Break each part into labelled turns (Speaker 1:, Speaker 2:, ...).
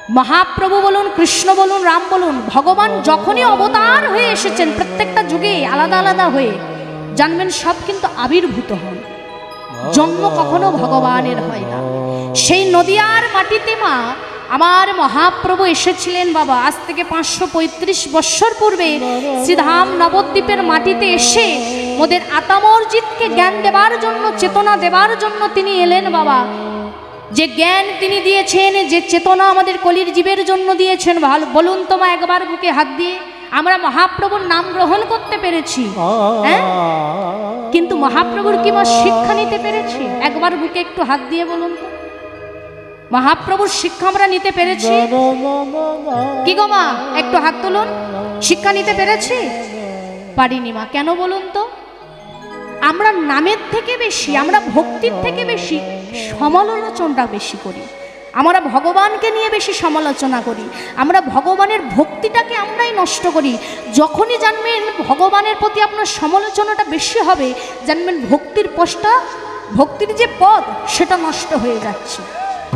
Speaker 1: মহাপ্রভু বলুন, কৃষ্ণ বলুন, রাম বলুন, ভগবান যখনই অবতার হয়ে এসেছেন প্রত্যেকটা যুগে আলাদা আলাদা হয়ে, জানবেন সব কিন্তু আবির্ভূত হন। জন্ম কখনো ভগবানের হয় না। সেই নদিয়ার মাটিতে মা আমার মহাপ্রভু এসেছিলেন বাবা, আজ থেকে 535 বৎসর পূর্বে শ্রীধাম নবদ্বীপের মাটিতে এসে মোদের আতামর্জিতকে জ্ঞান দেবার জন্য, চেতনা দেবার জন্য তিনি এলেন বাবা। যে জ্ঞান তিনি দিয়েছেন, যে চেতনা আমাদের কলির জীবের জন্য দিয়েছেন, ভালো বলুন তো মা একবার বুকে হাত দিয়ে আমরা মহাপ্রভুর নাম গ্রহণ করতে পেরেছি, হ্যাঁ? কিন্তু মহাপ্রভুর কি মা শিক্ষা নিতে পেরেছি? একবার বুকে একটু হাত দিয়ে বলুন তো, মহাপ্রভুর শিক্ষা আমরা নিতে পেরেছি কি গো মা? একটু হাত তুলুন। শিক্ষা নিতে পেরেছি? পারিনি মা। কেন বলুন তো? আমরা নামের থেকে বেশি, আমরা ভক্তির থেকে বেশি সমালোচনাটা বেশি করি। আমরা ভগবানকে নিয়ে বেশি সমালোচনা করি, আমরা ভগবানের ভক্তিটাকে আমরাই নষ্ট করি। যখনই জানবেন ভগবানের প্রতি আপনার সমালোচনাটা বেশি হবে, জানবেন ভক্তির যে পথ সেটা নষ্ট হয়ে যাচ্ছে।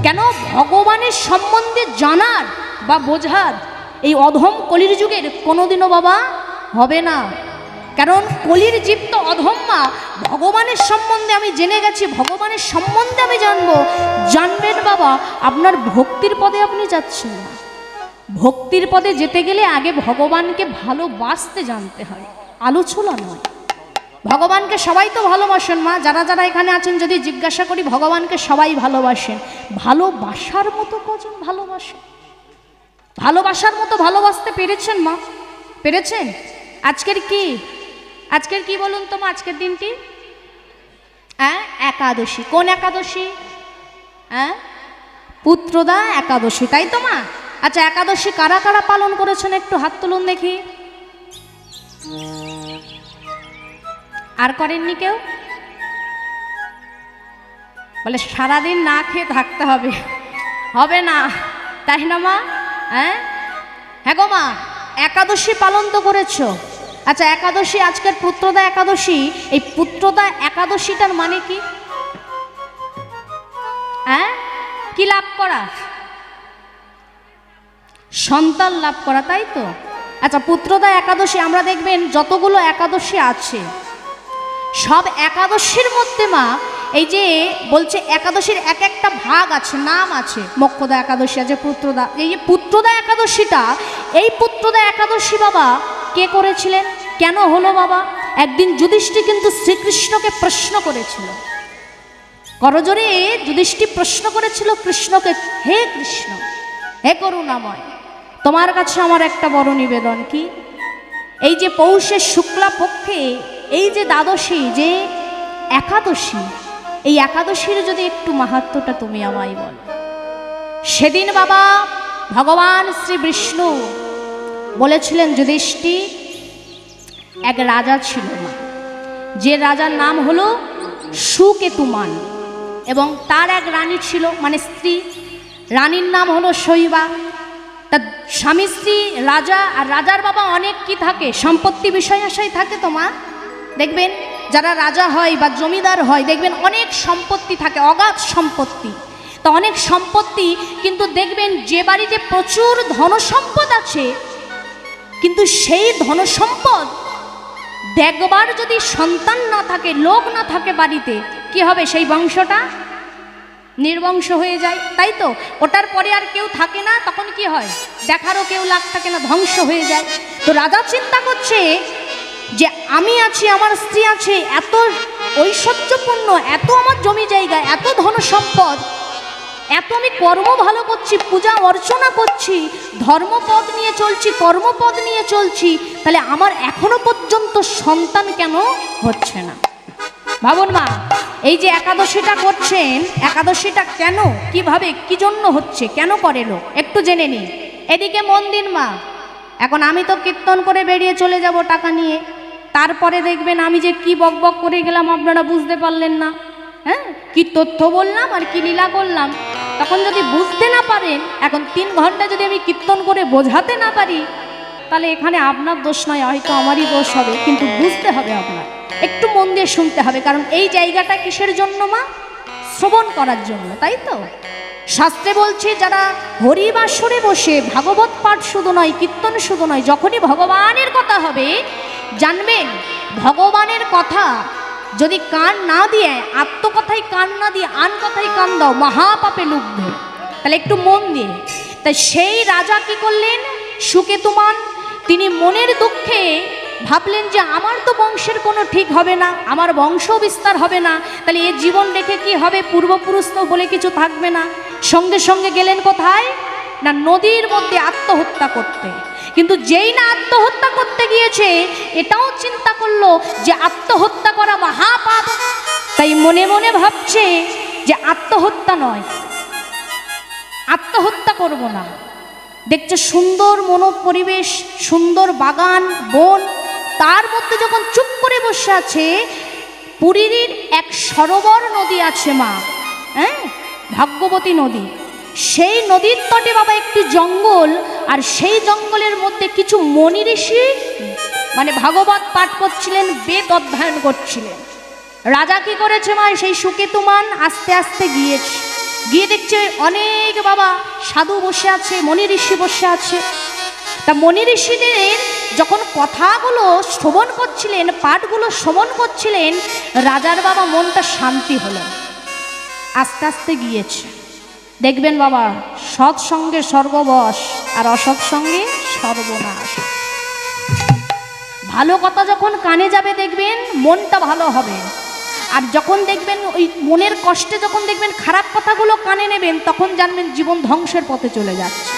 Speaker 1: কেন? ভগবানের সম্বন্ধে জানার বা বোঝার এই অধম কলির যুগের কোনোদিনও বাবা হবে না। কারণ কলির জীব তো অধম মা। ভগবানের সম্বন্ধে আমি জেনে গেছি, ভগবানের সম্বন্ধে আমি জানবো, জানবেন বাবা আপনার ভক্তির পদে আপনি যাচ্ছেন না। ভক্তির পদে যেতে গেলে আগে ভগবানকে ভালোবাসতে জানতে হয়, আলোচনা নয়। ভগবানকে সবাই তো ভালোবাসেন মা, যারা যারা এখানে আছেন যদি জিজ্ঞাসা করি, ভগবানকে সবাই ভালোবাসেন। ভালোবাসার মতো কজন ভালোবাসেন? ভালোবাসার মতো ভালোবাসতে পেরেছেন মা? পেরেছেন? আজকের কি বলুন তো মা? আজকের দিনটি একাদশী। কোন একাদশী? পুত্রদা একাদশী, তাই তো মা? আচ্ছা, একাদশী কারা কারা পালন করেছেন একটু হাত তুলুন দেখি। আর করেননি কেউ? বলে সারাদিন না খেয়ে থাকতে হবে, হবে না, তাই না মা? হ্যাঁ গো মা, একাদশী পালন তো করেছো। আচ্ছা, একাদশী আজকের পুত্রদা একাদশী, এই পুত্রদা একাদশীটার মানে কি? কি লাভ করা? সন্তান লাভ করা, তাই তো? আচ্ছা, পুত্রদা একাদশী আমরা দেখবেন যতগুলো একাদশী আছে সব একাদশীর মধ্যে মা এই যে বলছে একাদশীর এক একটা ভাগ আছে, নাম আছে। মোক্ষদা একাদশী আছে, পুত্রদা, এই যে পুত্রদা একাদশীটা, এই পুত্রদা একাদশী বাবা কে করেছিলেন? কেন হলো বাবা? একদিন যুধিষ্ঠির কিন্তু শ্রীকৃষ্ণকে প্রশ্ন করেছিল, করজোরে যুধিষ্ঠির প্রশ্ন করেছিল কৃষ্ণকে, হে কৃষ্ণ, হে করুণাময়, তোমার কাছে আমার একটা বড় নিবেদন। কি? এই যে পৌষের শুক্লা পক্ষে এই যে দ্বাদশী, যে একাদশী, এই একাদশীর যদি একটু মাহাত্ম্যটা তুমি আমায় বলো। সেদিন বাবা ভগবান শ্রী বিষ্ণু বলেছিলেন, যুধিষ্ঠির, এক রাজা ছিল না, যে রাজার নাম হলো সুকেতুমান, এবং তার এক রানী ছিল, মানে স্ত্রী, রানীর নাম হলো শৈবা। তা স্বামী স্ত্রী রাজা, আর রাজার বাবা অনেক কি থাকে, সম্পত্তি বিষয় আশায় থাকে। তোমা দেখবেন যারা রাজা হয় বা জমিদার হয়, দেখবেন অনেক সম্পত্তি থাকে, অগাধ সম্পত্তি। তো অনেক সম্পত্তি, কিন্তু দেখবেন যে বাড়িতে প্রচুর ধনসম্পদ আছে, কিন্তু সেই ধনসম্পদ দেখবার যদি সন্তান না থাকে, লোক না থাকে বাড়িতে, কি হবে? সেই বংশটা নির্বংশ হয়ে যায়, তাই তো? ওটার পরে আর কেউ থাকে না, তখন কি হয়? দেখারও কেউ লাগ থাকে না, ধ্বংস হয়ে যায়। তো রাজা চিন্তা করছে যে আমি আছি, আমার স্ত্রী আছে, এত ঐশ্বর্যপূর্ণ, এত আমার জমি জায়গা, এত ধনসম্পদ, এত আমি কর্ম ভালো করছি, পূজা অর্চনা করছি, ধর্মপদ নিয়ে চলছি, কর্মপদ নিয়ে চলছি, তাহলে আমার এখনো পর্যন্ত সন্তান কেন হচ্ছে না? ভাবুন মা, এই যে একাদশীটা করছেন, একাদশীটা কেন, কিভাবে, কি জন্য হচ্ছে, কেন করে লোক, একটু জেনে নিন। এদিকে মন দিন মা। এখন আমি তো কীর্তন করে বেরিয়ে চলে যাব টাকা নিয়ে, তারপরে দেখবেন আমি যে কি বকবক করে গেলাম আপনারা বুঝতে পারলেন না। কি তথ্য বললাম আর কি লীলা করলাম, তখন যদি বুঝতে না পারেন, এখন 3 ঘন্টা যদি আমি কীর্তন করে বোঝাতে না পারি, তাহলে এখানে আপনার দোষ নয়, হয়তো আমারই দোষ হবে, কিন্তু বুঝতে হবে, আপনার একটু মন দিয়ে শুনতে হবে। কারণ এই জায়গাটা কিসের জন্য মা? শ্রবণ করার জন্য, তাই তো? শাস্ত্রে বলছে যারা হরিবাসরে বসে ভাগবত পাঠ শুধু নয়, কীর্তন শুধু নয়, যখনই ভগবানের কথা হবে জানবেন ভগবানের কথা যদি কান না দিয়ে, আত্মকথায় কান না দিয়ে আন কথায় কান দাও, মহাপাপে লুব্ধ। তাহলে একটু মন দিয়ে, তাই সেই রাজা কি করলেন, সুকেতুমান, তিনি মনের দুঃখে ভাবলেন যে আমার তো বংশের কোনো ঠিক হবে না, আমার বংশ বিস্তার হবে না, তাহলে এ জীবন রেখে কি হবে, পূর্বপুরুষ তো বলে কিছু থাকবে না। সঙ্গে সঙ্গে গেলেন কোথায় না, নদীর মধ্যে আত্মহত্যা করতে। কিন্তু যেই না আত্মহত্যা করতে গিয়েছে, এটাও চিন্তা করলো যে আত্মহত্যা করা মহাপাপ। তাই মনে মনে ভাবছে যে আত্মহত্যা নয়, আত্মহত্যা করব না। দেখছে সুন্দর মনোপরিবেশ, সুন্দর বাগান বন, তার মধ্যে যখন চুপ করে বসে আছে, পুরীর এক সরোবর নদী আছে মা, হ্যাঁ, ভাগ্যবতী নদী। সেই নদীর তটে বাবা একটি জঙ্গল, আর সেই জঙ্গলের মধ্যে কিছু মনি ঋষি মানে ভাগবত পাঠ করছিলেন, বেদ অধ্যয়ন করছিলেন। রাজা কি করেছে মা, সেই সুকেতুমান আস্তে আস্তে গিয়ে দেখছে অনেক বাবা সাধু বসে আছে, মনি ঋষি বসে আছে। তা মনি ঋষিদের যখন কথাগুলো শ্রবণ করছিলেন, পাঠগুলো শ্রবণ করছিলেন, রাজার বাবা মনটা শান্তি হলো। আস্তে আস্তে গিয়েছে, দেখবেন বাবা সৎসঙ্গে স্বর্গবশ আর অসৎসঙ্গে সর্বনাশ। ভালো কথা যখন কানে যাবে দেখবেন মনটা ভালো হবে, আর যখন দেখবেন ওই মনের কষ্টে যখন দেখবেন খারাপ কথাগুলো কানে নেবেন, তখন জানবেন জীবন ধ্বংসের পথে চলে যাচ্ছে।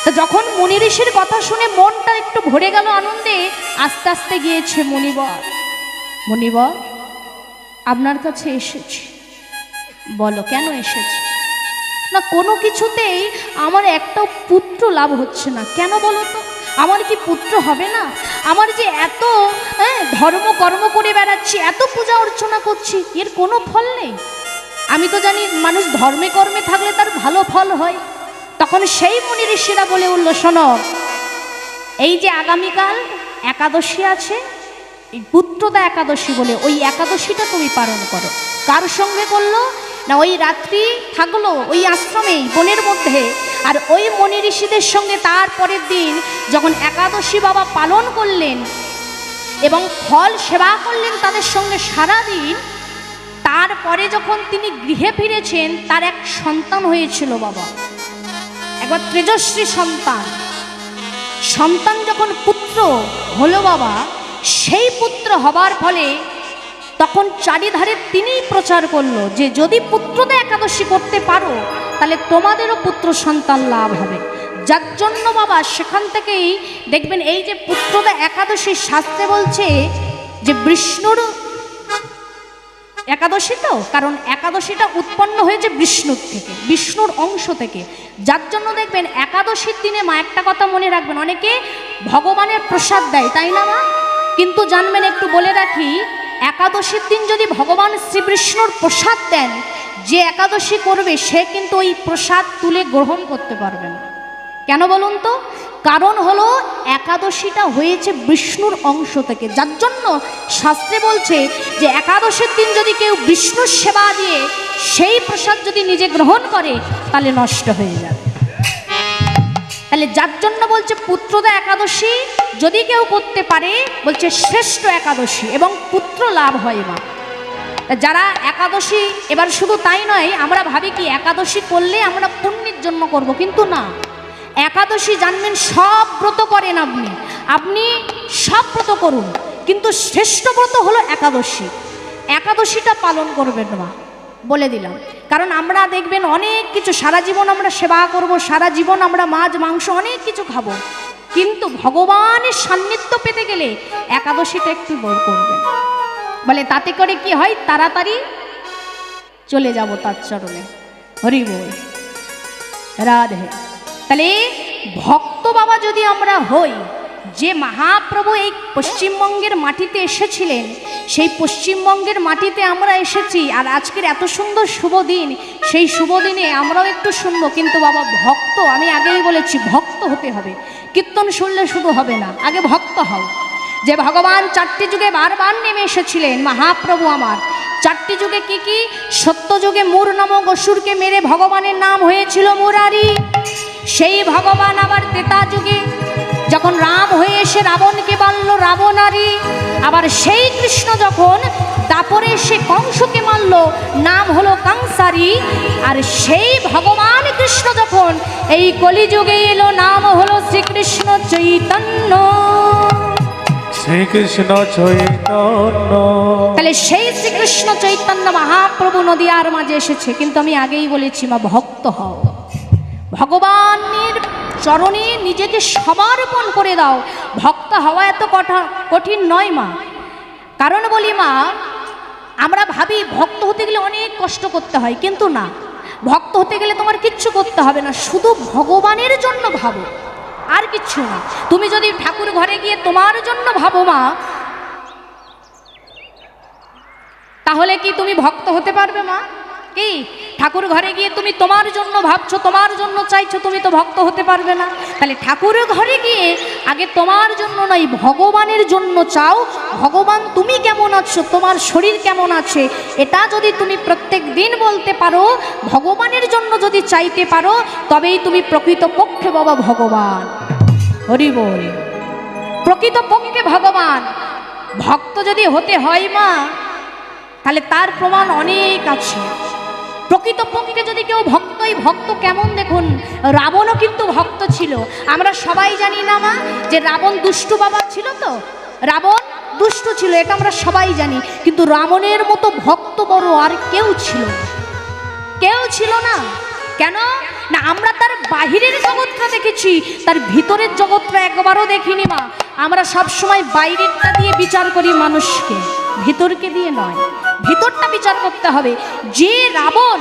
Speaker 1: তো যখন মুনি ঋষির কথা শুনে মনটা একটু ভরে গেল আনন্দে, আস্তে আস্তে গিয়েছে, মুনিবর আপনার কাছে এসেছি। বলো কেন এসেছি? না কোনো কিছুতেই আমার একটাও পুত্র লাভ হচ্ছে না। কেন বলো তো, আমার কি পুত্র হবে না? আমার যে এত ধর্ম কর্ম করে বেড়াচ্ছি, এত পূজা অর্চনা করছি, এর কোনো ফল নেই। আমি তো জানি মানুষ ধর্মে কর্মে থাকলে তার ভালো ফল হয়। তখন সেই মুনি ঋষিরা বলে উঠল, শোনো, এই যে আগামীকাল একাদশী আছে, এই পুত্রদা একাদশী বলে ওই একাদশীটা তুমি পালন করো। কার সঙ্গে করলো না, ওই রাত্রি থাকলো ওই আশ্রমেই বনের মধ্যে, আর ওই মুনি ঋষিদের সঙ্গে তার পরের দিন যখন একাদশী বাবা পালন করলেন এবং ফল সেবা করলেন তাদের সঙ্গে সারাদিন, তারপরে যখন তিনি গৃহে ফিরেছেন, তার এক সন্তান হয়েছিল বাবা, একবার তেজস্বী সন্তান যখন পুত্র হলো বাবা, সেই পুত্র হবার ফলে তখন চারিধারে তিনিই প্রচার করলো যে যদি পুত্রদা একাদশী করতে পারো তাহলে তোমাদেরও পুত্র সন্তান লাভ হবে। যার জন্য বাবা সেখান থেকেই দেখবেন এই যে পুত্রদা একাদশীর শাস্ত্রে বলছে যে বিষ্ণুর একাদশী, তো কারণ একাদশীটা উৎপন্ন হয়েছে বিষ্ণুর থেকে, বিষ্ণুর অংশ থেকে। যার জন্য দেখবেন একাদশীর দিনে মা একটা কথা মনে রাখবেন, অনেকে ভগবানের প্রসাদ দেয়, তাই না মা? কিন্তু জানবেন, একটু বলে রাখি, একাদশীর দিন যদি ভগবান শ্রীবিষ্ণুর প্রসাদ দেন, যে একাদশী করবে সে কিন্তু ওই প্রসাদ তুলে গ্রহণ করতে পারবে না। কেন বলুন তো? কারণ হলো একাদশীটা হয়েছে বিষ্ণুর অংশ থেকে। যার জন্য শাস্ত্রে বলছে যে একাদশীর দিন যদি কেউ বিষ্ণুর সেবা দিয়ে সেই প্রসাদ যদি নিজে গ্রহণ করে তাহলে নষ্ট হয়ে যাবে। তাহলে যার জন্য বলছে পুত্রদা একাদশী যদি কেউ করতে পারে, বলছে শ্রেষ্ঠ একাদশী এবং পুত্র লাভ হয় মা। যারা একাদশী, এবার শুধু তাই নয়, আমরা ভাবি কি একাদশী করলে আমরা পুণ্যের জন্য করব, কিন্তু না। একাদশী জানবেন সব ব্রত করেন আপনি সব ব্রত করুন, কিন্তু শ্রেষ্ঠ ব্রত হলো একাদশী। একাদশীটা পালন করবেন মা, বলে দিলাম। কারণ আমরা দেখবেন অনেক কিছু, সারা জীবন আমরা সেবা করব, সারা জীবন আমরা মাছ মাংস অনেক কিছু খাবো, কিন্তু ভগবানের সান্নিধ্য পেতে গেলে একাদশীটা একটু বড় করবেন। বলে তাতে করে কি হয়, তাড়াতাড়ি চলে যাব তার চরণে। হরি বল, রাধে। তাহলে ভক্ত বাবা যদি আমরা হই, যে মহাপ্রভু এই পশ্চিমবঙ্গের মাটিতে এসেছিলেন, সেই পশ্চিমবঙ্গের মাটিতে আমরা এসেছি, আর আজকের এত সুন্দর শুভ দিন, সেই শুভ দিনে আমরাও একটু শুনবো। কিন্তু বাবা ভক্ত, আমি আগেই বলেছি, ভক্ত হতে হবে। কীর্তন শুনলে শুধু হবে না, আগে ভক্ত হও। যে ভগবান চারটি যুগে বারবার নেমে এসেছিলেন মহাপ্রভু আমার, চারটি যুগে কি কি? সত্য যুগে মূর নামক অসুরকে মেরে ভগবানের নাম হয়েছিল মুরারি। সেই ভগবান আবার ত্রেতা যুগে যখন রাম হয়ে এসে রাবণকে মারল রাবণারি। আবার সেই কৃষ্ণ যখন দাপরে এসে কংসকে মারল, নাম হলো কাংসারি। আর সেই ভগবান কৃষ্ণ যখন এই কলিযুগে এলো, নাম হলো শ্রীকৃষ্ণ চৈতন্য।
Speaker 2: শ্রীকৃষ্ণ চৈতন্য।
Speaker 1: তাহলে সেই শ্রীকৃষ্ণ চৈতন্য মহাপ্রভু নদিয়ার মাঝে এসেছে। কিন্তু আমি আগেই বলেছি মা, ভক্ত হও, ভগবানের চরণে নিজেকে সমর্পণ করে দাও। ভক্ত হওয়া এত কঠিন নয় মা। কারণ বলি মা, আমরা ভাবি ভক্ত হতে গেলে অনেক কষ্ট করতে হয়, কিন্তু না, ভক্ত হতে গেলে তোমার কিচ্ছু করতে হবে না, শুধু ভগবানের জন্য ভাবো, আর কিচ্ছু না। তুমি যদি ঠাকুর ঘরে গিয়ে তোমার জন্য ভাবো মা, তাহলে কি তুমি ভক্ত হতে পারবে মা? কি ঠাকুর ঘরে গিয়ে তুমি তোমার জন্য ভাবছো, তোমার জন্য চাইছো, তুমি তো ভক্ত হতে পারবে না। তাহলে ঠাকুর ঘরে গিয়ে আগে তোমার জন্য নয়, ভগবানের জন্য চাও। ভগবান তুমি কেমন আছো, তোমার শরীর কেমন আছে, এটা যদি তুমি প্রত্যেক দিন বলতে পারো, ভগবানের জন্য যদি চাইতে পারো, তবেই তুমি প্রকৃতপক্ষে বাবা ভগবান। হরি বল। প্রকৃতপক্ষে ভগবান ভক্ত যদি হতে হয় মা, তাহলে তার প্রমাণ অনেক আছে। প্রকৃতপক্ষে যদি কেউ ভক্তই, ভক্ত কেমন দেখুন, রাবণও কিন্তু ভক্ত ছিল। আমরা সবাই জানি না মা যে রাবণ দুষ্টু বাবা ছিল, তো রাবণ দুষ্টু ছিল, এটা আমরা সবাই জানি। কিন্তু রাবণের মতো ভক্ত বড় আর কেউ ছিল না, কেউ ছিল না। কেন না, আমরা তার বাহিরের জগৎটা দেখেছি, তার ভিতরের জগৎটা একবারও দেখিনি মা। আমরা সবসময় বাইরেরটা দিয়ে বিচার করি মানুষকে, ভিতরকে দিয়ে নয়। ভিতরটা বিচার করতে হবে। যে রাবণ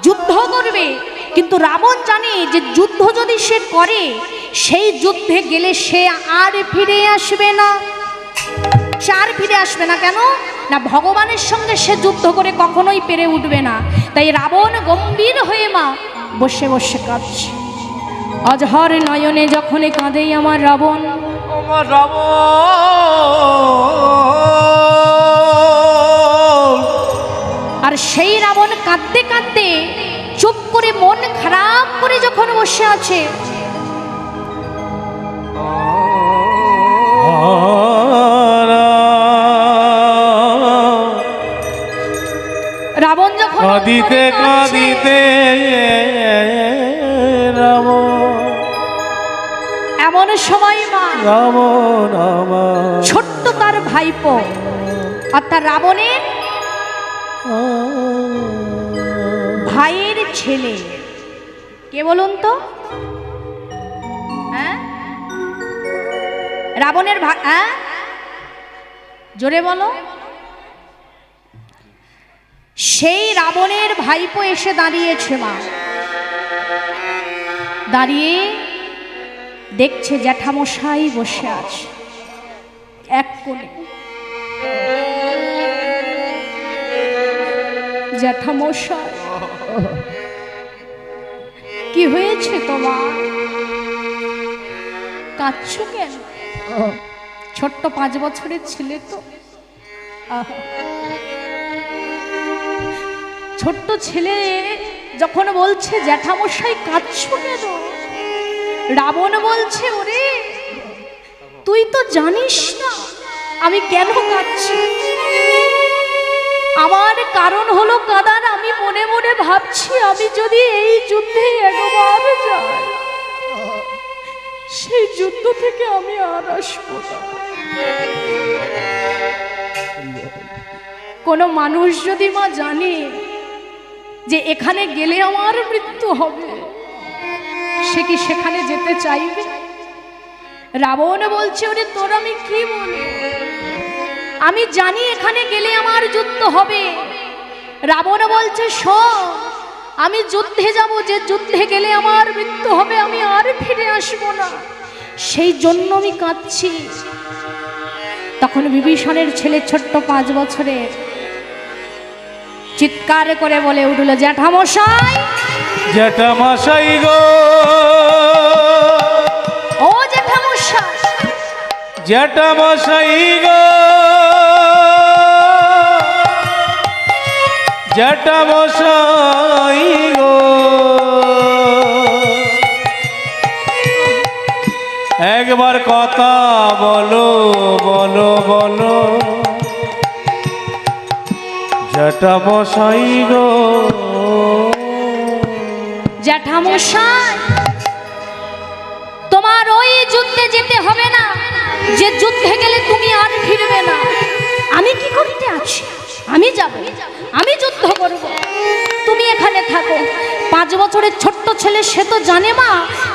Speaker 1: যুদ্ধ করবে, কিন্তু রাবণ জানে যে যুদ্ধ যদি সে করে, সেই যুদ্ধে গেলে সে আর ফিরে আসবে না। সে আর ফিরে আসবে না। কেন না, ভগবানের সঙ্গে সে যুদ্ধ করে কখনোই পেরে উঠবে না। তাই রাবণ গম্ভীর হয়ে মা বসে বসে কাঁদছে। অঝর নয়নে যখন কাঁদে আমার রাবণ,
Speaker 2: আমার রাবণ।
Speaker 1: আর সেই রাবণ কাঁদতে কাঁদতে চুপ করে মন খারাপ করে যখন বসে আছে, রাবণ যখন
Speaker 2: কাঁদিতে কাঁদিতে
Speaker 1: এমন সময় মা
Speaker 2: রাবণ আমার
Speaker 1: ছোট্ট তার ভাইপো অর্থাৎ রাবণের ভাইয়ের ছেলে, কে বলুন তো? হ্যাঁ, রাবণের ভাই। হ্যাঁ, জোরে বলো। সেই রাবণের ভাইপো এসে দাঁড়িয়েছে মা। দাঁড়িয়ে দেখছে জ্যাঠামশাই বসে আছে এক কোণে। জ্যাঠামশাই, কি হয়েছে তোমার? কাঁদছো কেন? ছোট্ট 5 বছরের ছেলে তো, ছোট্ট ছেলে যখন বলছে জ্যাঠামশাই কাঁদছো কেন, রাবণ বলছে ওরে তুই তো জানিস না আমি কেন কাঁদছি। আমার কারণ হলো কাঁদার, আমি মনে মনে ভাবছি আমি যদি এই যুদ্ধে একবার যাই, সেই যুদ্ধ থেকে আমি আর আসবো না। কোনো মানুষ যদি মা জানে যে এখানে গেলে আমার মৃত্যু হবে, সে কি সেখানে যেতে চাইবে? রাবণ বলছে ওরে তোর আমি কি বলি, আমি জানি এখানে গেলে আমার যুদ্ধ হবে। রাবণ বলছে শোন, আমি যুদ্ধে যাব, যে যুদ্ধে গেলে আমার মৃত্যু হবে, আমি আর ফিরে আসবো না, সেই জন্য আমি কাঁদছি। তখন বিভীষণের ছেলে ছোট্ট 5 বছরের চিৎকার করে বলে উঠল জ্যাঠামশাই,
Speaker 2: জ্যাঠামশাই গো,
Speaker 1: ও জ্যাঠামশাই,
Speaker 2: জ্যাঠামশাই গো, জ্যাঠামশাই গো একবার কথা বলো বলো বলো জ্যাঠামশাই গো।
Speaker 1: জ্যাঠামশাই, তোমার ওই যুদ্ধে যেতে হবে না যে যুদ্ধে গেলে তুমি আর ফিরবে না। আমি কি করতে আছি? আমি যাব, আমি যুদ্ধ করব, তুমি এখানে থাকো। 5 বছরের ছোট্ট ছেলে, সে তো জানে মা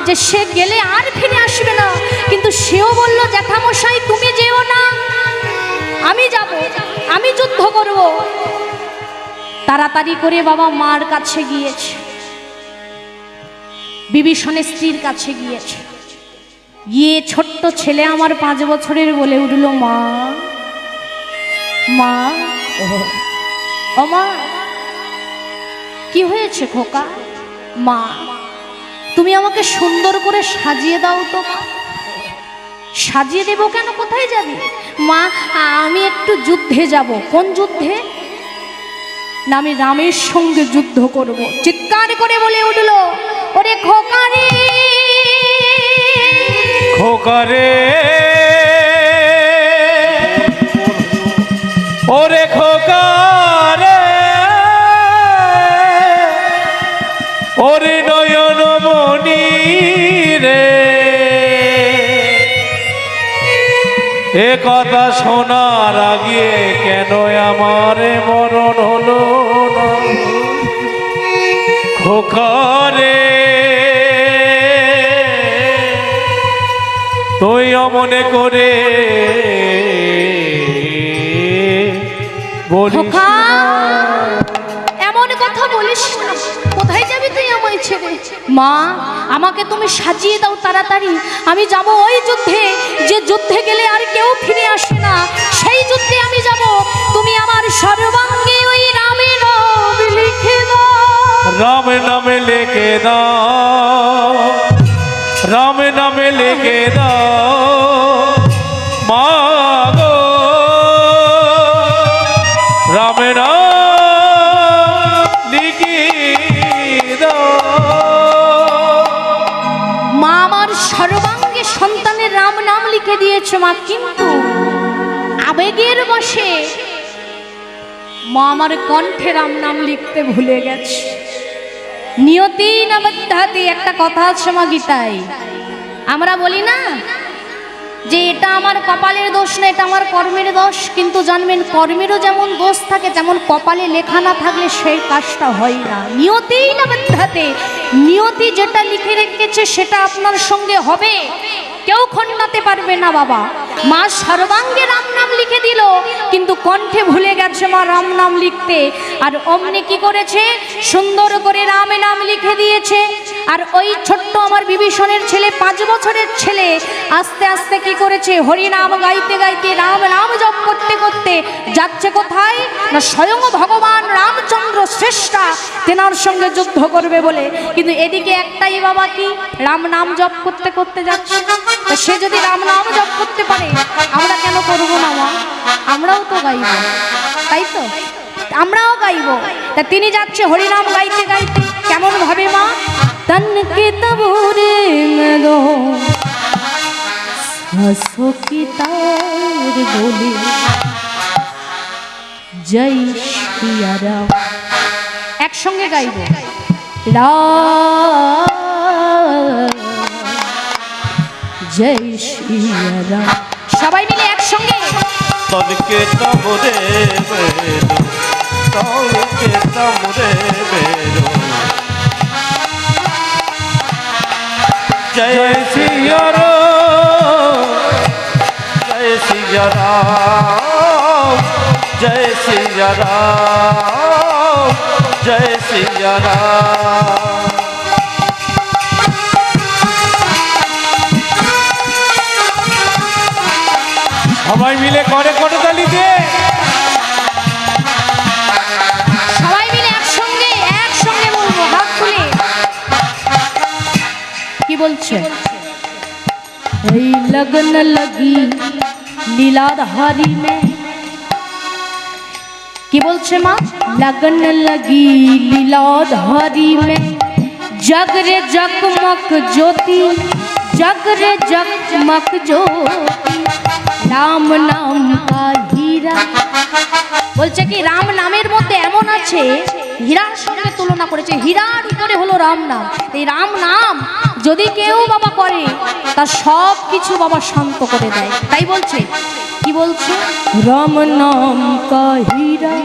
Speaker 1: যে সে গেলে আর ফিরে আসবে না, কিন্তু সেও বলল জ্যাঠামশাই তুমি যেও না, আমি যাব, আমি যুদ্ধ করব। তাড়াতাড়ি করে বাবা মার কাছে গিয়েছে, বিভীষণের স্ত্রীর কাছে গিয়েছে। গিয়ে ছোট্ট ছেলে আমার 5 বছরের বলে উঠল, মা মা ও মা, কি হয়েছে খোকা? মা তুমি আমাকে সুন্দর করে সাজিয়ে দাও তো মা। সাজিয়ে দেবো কেন? কোথায় যাবি? মা আমি একটু যুদ্ধে যাব। কোন যুদ্ধে? না আমি রামের সঙ্গে যুদ্ধ করব। চিৎকার করে বলে উঠল, ওরে খোকা রে
Speaker 2: খোকা রে ওরে খোকা রে ওরে নয়ন মনি রে, এ কথা শোনার আগে কেন আমার মরণ হলো না খোকা রে। তুই অমনে করে বলিস
Speaker 1: খোকা, এমন কথা বলিস না। কোথায় যাবি তুই আমায় ছেড়ে? মা আমাকে তুমি সাজিয়ে দাও তাড়াতাড়ি, আমি যাব ওই যুদ্ধে, যে যুদ্ধে গেলে আর কেউ ফিরে আসে না, সেই যুদ্ধে আমি যাব। তুমি আমার সর্বাঙ্গে ওই রামের নাম লিখে দাও।
Speaker 2: রাম নামে লিখে দাও, রাম নামে লিখে দাও মা গো, রাম নাম লিখে দাও।
Speaker 1: মা আমার সর্বাঙ্গে সন্তানের রাম নাম লিখে দিয়েছে মা, কিন্তু আবেগের বশে মা আমার কণ্ঠে রাম নাম লিখতে ভুলে গেছে। নিয়তি না বদ্ধাতি একটা কথা আছে মা গীতায়, আমরা বলি না যে এটা আমার কপালের দোষ না, এটা আমার কর্মের দোষ, কিন্তু জানবেন কর্মেরও যেমন দোষ থাকে, যেমন কপালে লেখা না থাকলে সেই কাজটা হয় না। নিয়তি না বদ্ধাতি, নিয়তি যেটা লিখে রেখেছে সেটা আপনার সঙ্গে হবে, কেউ খণ্ডাতে পারবে না বাবা। মা সর্বাঙ্গে রাম নাম লিখে দিল, কিন্তু কণ্ঠে ভুলে গেছে মা রাম নাম লিখতে। আর অমনি কি করেছে, সুন্দর করে রাম নাম লিখে দিয়েছে। আর ওই ছোট্ট আমার বিভীষণের ছেলে, 5 বছরের ছেলে, আস্তে আস্তে কি করেছে, হরি নাম গাইতে গাইতে, রাম নাম জপ করতে করতে যাচ্ছে কোথায় না, স্বয়ং ভগবান রামচন্দ্র শ্রেষ্ঠা তেনার সঙ্গে যুদ্ধ করবে বলে। কিন্তু এদিকে একটাই বাবা কি, রাম নাম জপ করতে করতে যাচ্ছে। তো সে যদি রাম নাম জপ করতে পারে, আমরা কেন করবো না মা? আমরাও তো গাইব, তাই তো আমরাও গাইব। তা তিনি যাচ্ছে হরিনাম গাইতে গাইতে, কেমন ভাবে মা, তনকে তবুরে মেদো সখী তার বলে জয় শ্রীয়া রাম। একসঙ্গে গাইব, জয় শ্রীয়া রাম, সবাই মিলে একসঙ্গে।
Speaker 2: তনকে তবরে মেরো, তনকে তবরে মেরো, জয় সিয়া রাম, জয় সিয়া রাম, জয় সিয়া রাম, জয় সিয়া রাম। সবাই মিলে করে করতালি দিয়ে,
Speaker 1: সবাই মিলে একসঙ্গে একসঙ্গে বলবো, হাত তুলে। কি বলছে, এই लगन लगी लीलाधारी में, কি বলছে মা? लगन लगी लीलाधारी में जग रे जगमग ज्योति, जग रे जगमग ज्योति, राम नाम का हीरा। বলছে কি রাম নামের মধ্যে এমন আছে, হীরার সঙ্গে তুলনা করেছে, হীরার উপরে হলো রাম নাম। এই রাম নাম যদি কেউ বাবা করে তার সব কিছু বাবা শান্ত করে দেয়। তাই বলছে, কি বলছে? রাম নাম কা হীরা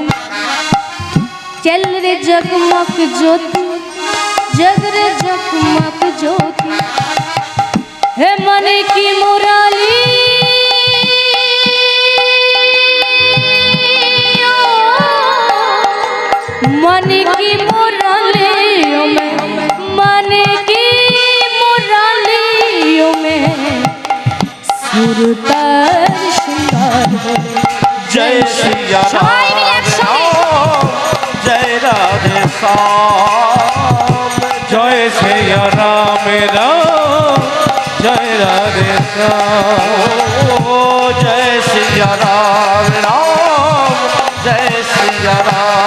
Speaker 1: चल रे जगमग ज्योति, जग रे जगमग ज्योति, हे मन की मुरली मन की मुरलियों में, मन की मुरलियों में सुरतर सुंदर
Speaker 2: जय सिया राम, जय राधे श्याम, जय सिया राम राम, जय राधे श्याम, जय सिया राम राम, जय सिया राम,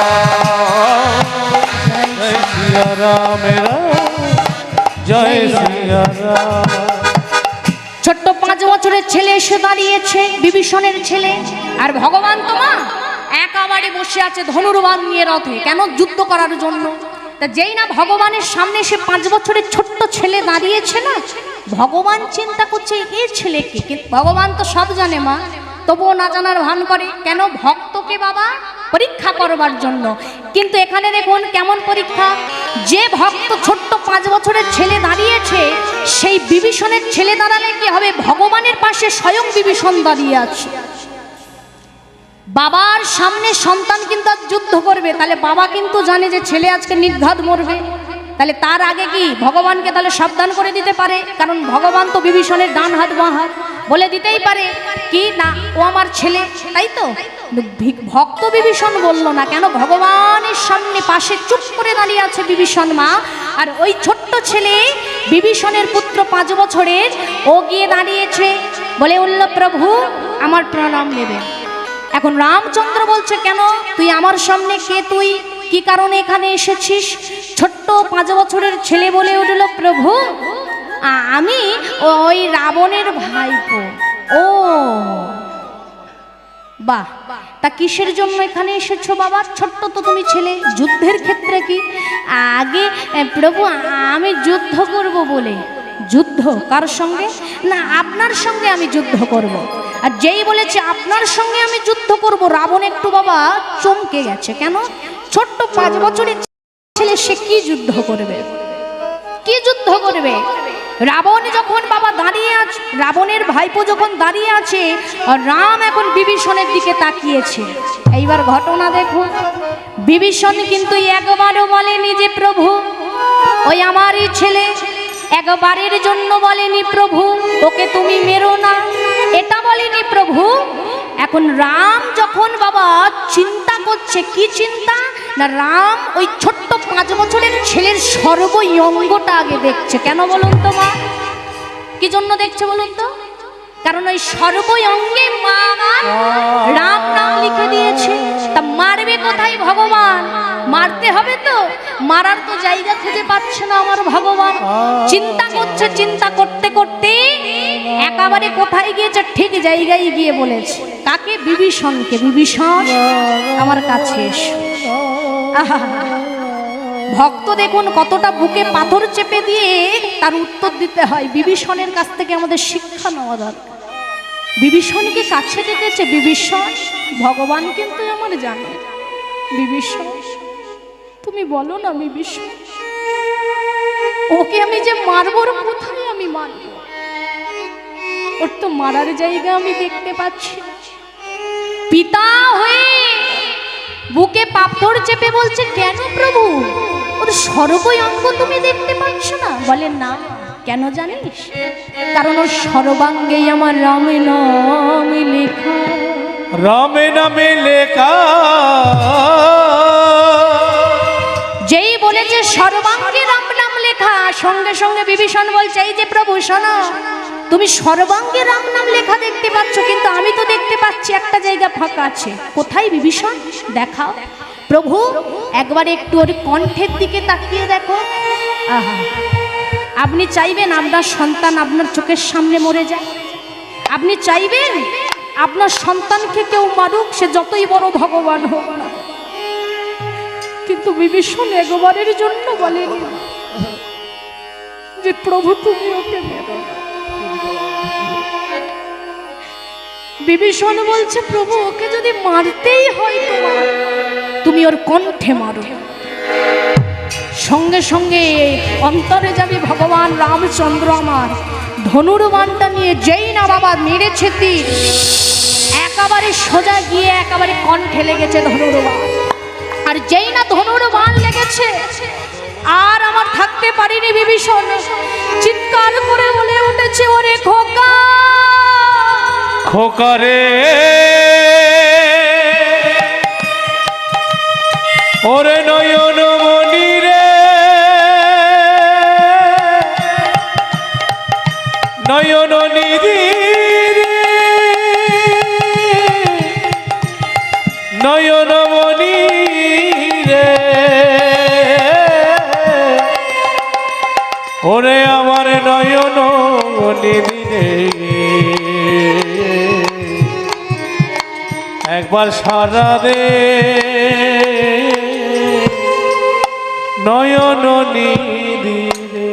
Speaker 2: जय सिया राम राम, जय सिया राम।
Speaker 1: ছোট্ট 5 বছরের ছেলে এসে দাঁড়িয়েছে, বিভীষণের ছেলে। আর ভগবান তো মা একেবারে বসে আছে ধনুর্বাণ নিয়ে রথে, কেন? যুদ্ধ করার জন্য। তা যেই না ভগবানের সামনে সে 5 বছরের ছোট্ট ছেলে দাঁড়িয়েছে না, ভগবান চিন্তা করছে এ ছেলেকে, ভগবান তো সব জানে মা, তবুও না জানার ভান করে। কেন? ভক্তকে বাবা পরীক্ষা করবার জন্য। কিন্তু এখানে দেখুন কেমন পরীক্ষা, যে ভক্ত ছোট্ট 5 বছরের ছেলে দাঁড়িয়েছে, সেই বিভীষণের ছেলে দাঁড়ালে কি হবে? ভগবানের পাশে স্বয়ং বিভীষণ দাঁড়িয়ে আছে। বাবার সামনে সন্তান কিন্তু আজ যুদ্ধ করবে, তাহলে বাবা কিন্তু জানে যে ছেলে আজকে নির্ঘাত মরবে, তাহলে তার আগে কি ভগবানকে তাহলে সাবধান করে দিতে পারে? কারণ ভগবান তো বিভীষণের ডান হাত বাঁ হাত, বলে দিতেই পারে কি না ও আমার ছেলে, তাই তো? ভক্ত বিভীষণ বলল না, কেন? ভগবানের সামনে পাশে চুপ করে দাঁড়িয়ে আছে বিভীষণ মা। আর ওই ছোট্ট ছেলে বিভীষণের পুত্র 5 বছরের, ও গিয়ে দাঁড়িয়েছে, বলে উঠল প্রভু আমার প্রণাম নেবে। এখন রামচন্দ্র বলছে, কেন তুই আমার সামনে কে? তুই কি কারণে এখানে এসেছিস? ছোট্ট 5 বছরের ছেলে বলে উঠল, প্রভু আমি ওই রাবণের ভাইপো। ও বাহ, তা কিসের জন্য এখানে এসেছো বাবা? ছোট্ট তো তুমি ছেলে, যুদ্ধের ক্ষেত্রে কি? আগে প্রভু আমি যুদ্ধ করব বলে। যুদ্ধ কার সঙ্গে? না আপনার সঙ্গে আমি যুদ্ধ করব। আর যেই বলেছে আপনার সঙ্গে আমি যুদ্ধ করব, রাবণ একটু বাবা চমকে গেছে। কেন? ছোট্ট 5 বছরের ছেলে, সে কি যুদ্ধ করবে? কি যুদ্ধ করবে? রাবণ যখন বাবা দাঁড়িয়ে আছে, রাবণের ভাইপো যখন দাঁড়িয়ে আছে, আর রাম এখন বিভীষণের দিকে তাকিয়েছে। এইবার ঘটনা দেখো, বিভীষণ কিন্তু একবারও বলেনি যে প্রভু ওই আমারই ছেলে, একবারের জন্য বলেনি প্রভু ওকে তুমি মেরো না, এটা বলেনি প্রভু। এখন রাম যখন বাবা চিন্তা করছে, কি চিন্তা না, রাম ওই ছোট্ট 5 বছরের ছেলের সর্বঙ্গটা আগে দেখছে। কেন বলুন তো মা? কি জন্য দেখছে বলুন তো? কারণ ওই সর্বঙ্গে মা আমার রাম নাম লিখে দিয়েছে। তা মারবে কোথায় ভগবান? মারতে হবে তো, মারার তো জায়গা খুঁজে পাচ্ছে না আমার ভগবান। চিন্তা করছে, চিন্তা করতে করতে একেবারে কোথায় গিয়েছে? ঠিক জায়গায় গিয়ে বলেছে। কাকে? বিভীষণকে, বিভীষণ আমার কাছে এসো। আহা, ভক্ত দেখুন কতটা বুকে পাথর চেপে দিয়ে তার উত্তর দিতে হয়। বিভীষণের কাছ থেকে আমাদের শিক্ষা নেওয়া দরকার। বিভীষণকে কাছে ডেকেছে, বিভীষণ ভগবান কিন্তু আমার জানে। বিভীষণ তুমি বলো না, বিভীষণ ওকে আমি যে মারবো, কোথায় আমি মারবো? ওর তো মারার জায়গা আমি দেখতে পাচ্ছি। পিতা হয়ে বুকে পাথর চেপে বলছে, কেন প্রভু ওর সর্বঙ্গ তুমি দেখতে পাচ্ছ না? বলে না, কেন জানিস? কারণ ওর সর্বাঙ্গে আমার রামে নাম লেখা।
Speaker 2: রামে নামে লেখা।
Speaker 1: যেই বলেছে সর্বাঙ্গে রাম নাম লেখা, সঙ্গে সঙ্গে বিভীষণ বলছে, এই যে প্রভু শোনো, তুমি সর্বাঙ্গে রাম নাম লেখা দেখতে পাচ্ছ, কিন্তু আমি তো দেখতে পাচ্ছি একটা জায়গা ফাঁকা আছে। কোথায় বিভীষণ? দেখাও। প্রভু একবার একটু ওর কণ্ঠের দিকে তাকিয়ে দেখো। আহা, আপনি চাইবেন আপনার সন্তান আপনার চোখের সামনে মরে যায়? আপনি চাইবেন আপনার সন্তানকে কেউ মারুক, সে যতই বড় ভগবান হোক না? কিন্তু বিভীষণ একবারের জন্য বলেন যে প্রভু তুমি ওকে মেরো না। বিভীষণ বলছে, প্রভু ওকে যদি মারতেই হয় তোমার, তুমি ওর কণ্ঠে মারো। সঙ্গে সঙ্গে অন্তরে যাবে ভগবান রামচন্দ্র আমার ধনুর্বাণটা নিয়ে, যেই না বাবা মেরেছে তীর, একেবারে সোজা গিয়ে একেবারে কণ্ঠে লেগেছে ধনুর্বাণ। আর যেই না ধনুর্বাণ লেগেছে, আর আমার থাকতে পারিনি বিভীষণ, চিৎকার করে বলে উঠেছে, ওরে খোকা,
Speaker 2: খোকা রে, ওরে নয়ন মনি রে, নয়ন নিধি রে, নয়ন মনি রে, ওরে আমার নয়ন নিধি রে, একবার সারা দে নয়ন নিধি রে।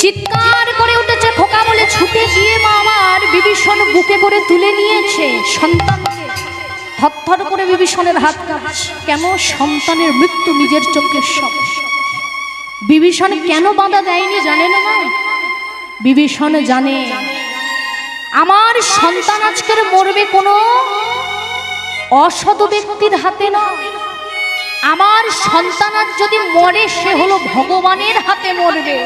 Speaker 1: চিৎকার করে উঠেছে খোকা বলে ছুটে গিয়ে মা আমার বিভীষণ বুকে করে তুলে নিয়েছে সন্তানকে। থরথর করে বিভীষণের হাত কাঁপছে। কেন? সন্তানের মৃত্যু নিজের চোখের সামনে। বিভীষণ কেন বাধা দেয়নি জানেন না? বিভীষণ জানে আমার সন্তান আজকের মরবে কোনো অসৎ ব্যক্তির হাতে না। আমার সন্তান আজ যদি মরে, সে হলো ভগবানের হাতে মরবে।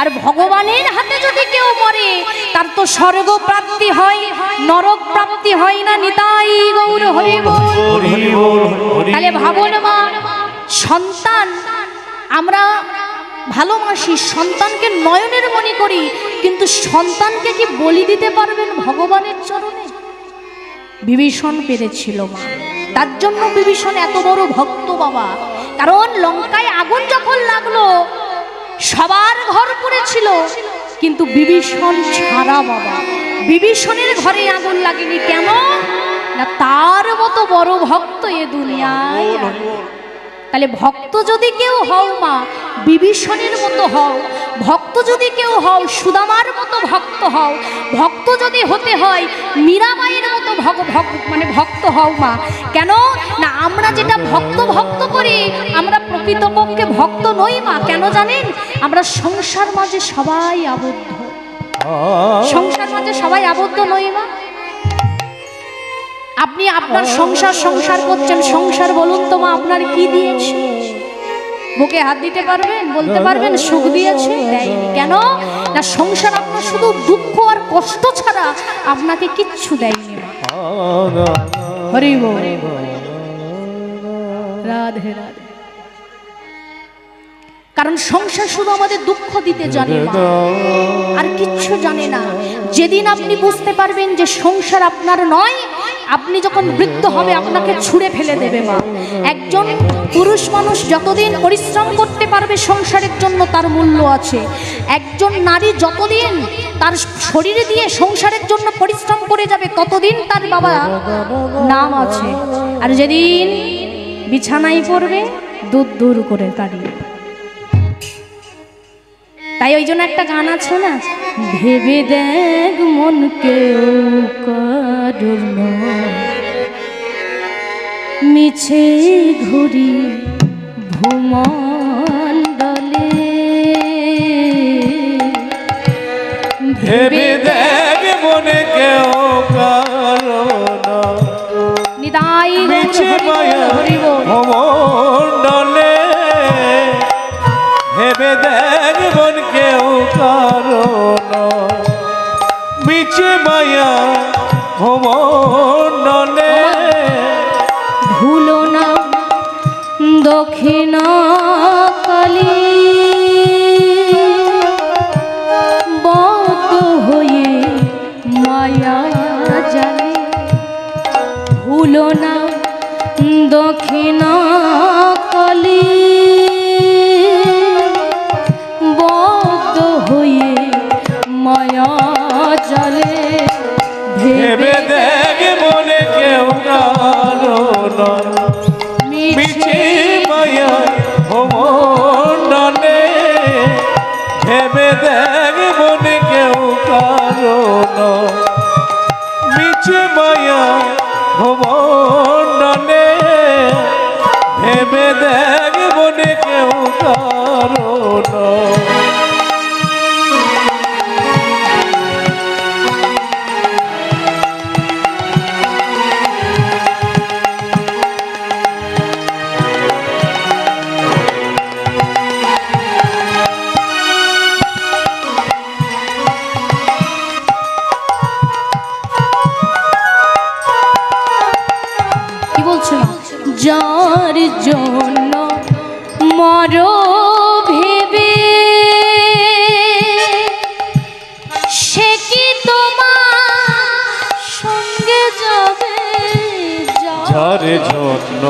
Speaker 1: আর ভগবানের হাতে যদি কেউ মরে, তার তো স্বর্গ প্রাপ্তি হয়, নরক প্রাপ্তি হয় না। নিতাই গৌর হরি বল। তাহলে ভাবুন মা, সন্তান আমরা ভালোবাসি, সন্তানকে নয়নের মনি করি, কিন্তু সন্তানকে কি বলি দিতে পারবেন ভগবানের চরণে? বিভীষণ পেরেছিল মা, তার জন্য বিভীষণ এত বড় ভক্ত বাবা। কারণ লঙ্কায় আগুন যখন লাগলো, সবার ঘর পড়েছিল, কিন্তু বিভীষণ ছাড়া বাবা, বিভীষণের ঘরে আগুন লাগেনি। কেন না? তার মতো বড় ভক্ত এ দুনিয়ায়। তাহলে ভক্ত যদি কেউ হও মা, বিভীষণের মতো হও। ভক্ত যদি কেউ হও, সুদামার মতো ভক্ত হও। ভক্ত যদি হতে হয়, মীরাবাইয়ের মতো মানে ভক্ত হও মা। কেন না? আমরা যেটা ভক্ত করি, আমরা প্রকৃতপক্ষে ভক্ত নই মা। কেন জানেন? আমরা সংসার মাঝে সবাই আবদ্ধ। সংসার মাঝে সবাই আবদ্ধ নই মা। আপনি আপনার সংসার করছেন, সংসার বলুন তো মা আপনার কি দিয়েছে? বুকে হাত দিতে পারবেন? বলতে পারবেন সুখ দিয়েছে? দেয়নি। কেন না? সংসার আপনার শুধু দুঃখ আর কষ্ট ছাড়া আপনাকে কিচ্ছু দেয়নি মা। হরি বল, রাধে রাধে। কারণ সংসার শুধু আমাদের দুঃখ দিতে জানে মা, আর কিচ্ছু জানে না। যেদিন আপনি বুঝতে পারবেন যে সংসার আপনার নয়, আপনি যখন বৃদ্ধ হবে আপনাকে ছুঁড়ে ফেলে দেবে মা। একজন পুরুষ মানুষ যতদিন পরিশ্রম করতে পারবে সংসারের জন্য, তার মূল্য আছে। একজন নারী যতদিন তার শরীরে দিয়ে সংসারের জন্য পরিশ্রম করে যাবে, ততদিন তার বাবা নাম আছে। আর যেদিন বিছানায় পড়বে, দূর দূর করে কাটিয়ে। তাই ওই জন্য একটা গান আছে না, ভেবে দেখ মনকে কারুর মিছে ঘুরি ভূমণ্ডলে,
Speaker 2: ভেবে দেখ মনে কেউ কারণ
Speaker 1: নিতাই
Speaker 2: মিছে মায়া ভূমণ্ডলে, ভেবে দেখ মন কেউ কারণ মিছে মায়া ভূমণ্ডলে,
Speaker 1: ভুলো না দক্ষিণ কালী মায়া জানে ভুলো না দক্ষিণ কলি বদ্ধ হয়ে মায়া জালে
Speaker 2: ভেবে দেখ মনে কেউ কারো নয় মিছে মায়া ভবনে ভেবে দেখ মনে কেউ কারো নয় মিছে মায়া ভবনে ভেবে দেখ মনে কেউ কারো নয়
Speaker 1: যার জন্য মর ভেবে সে কি তোমার সঙ্গে যাবে
Speaker 2: যার জন্য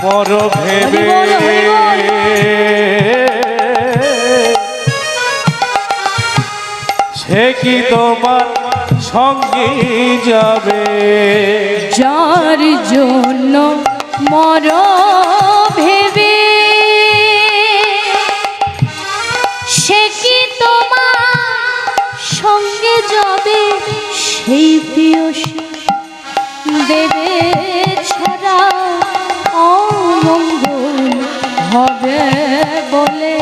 Speaker 2: মর ভেবে সে কি তোমার সঙ্গে যাবে
Speaker 1: যার জন্য মর ভেবে সে কি তোমার সঙ্গে যাবে সেই প্রিয়সী দেবে ছাড়া অমঙ্গল হবে বলে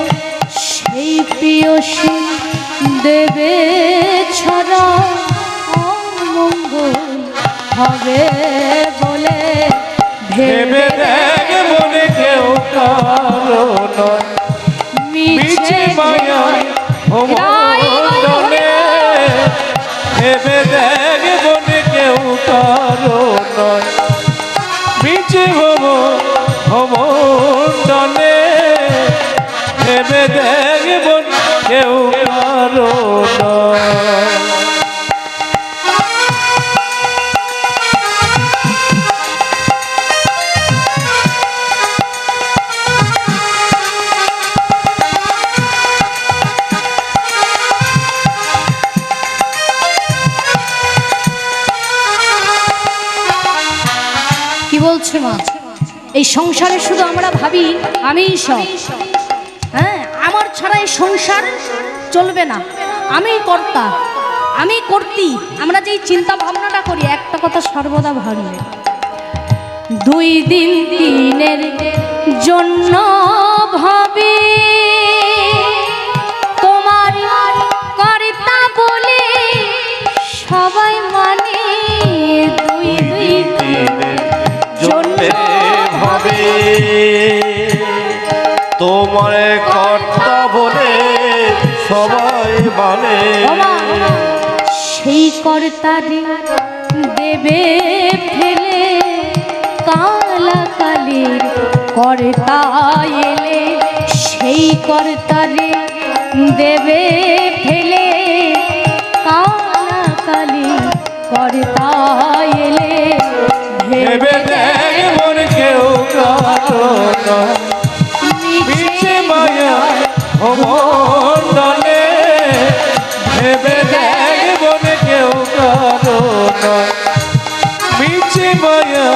Speaker 1: সেই প্রিয়সী দেবে ছাড়া অমঙ্গল হবে বলে
Speaker 2: ভেবে দেখ মনে কেউ কারো নয় মিছে মায়ায় ভবনে ভেবে দেখ মনে কেউ কারো নয় মিছে ভবনে ভেবে দেখ মনে কেউ কারো নয়
Speaker 1: বলছে মা এই সংসারে শুধু আমরা ভাবি আমিই সব, হ্যাঁ আমার ছাড়া এই সংসার চলবে না, আমি কর্তা আমি কর্তি, আমরা যেই চিন্তা ভাবনাটা করি একটা কথা সর্বদা ভাববে 2 দিন দিনের জন্য ভাবি তোমার কর্তা বলে সবাই মানে 2 দিনের জন্য ভাবে
Speaker 2: তোমার কর্তা বলে সবাই মানে
Speaker 1: সেই কর্তারে দেবে ফেলে কালা কালের কর্তা এলে সেই কর্তারে দেবে ফেলে কালা কালের কর্তা এলে
Speaker 2: ভেবে দেখ মন কেউ কারো নয় মিছে মায়া ভবনে ভেবে দেখ মন কেউ কারো নয় মিছে মায়া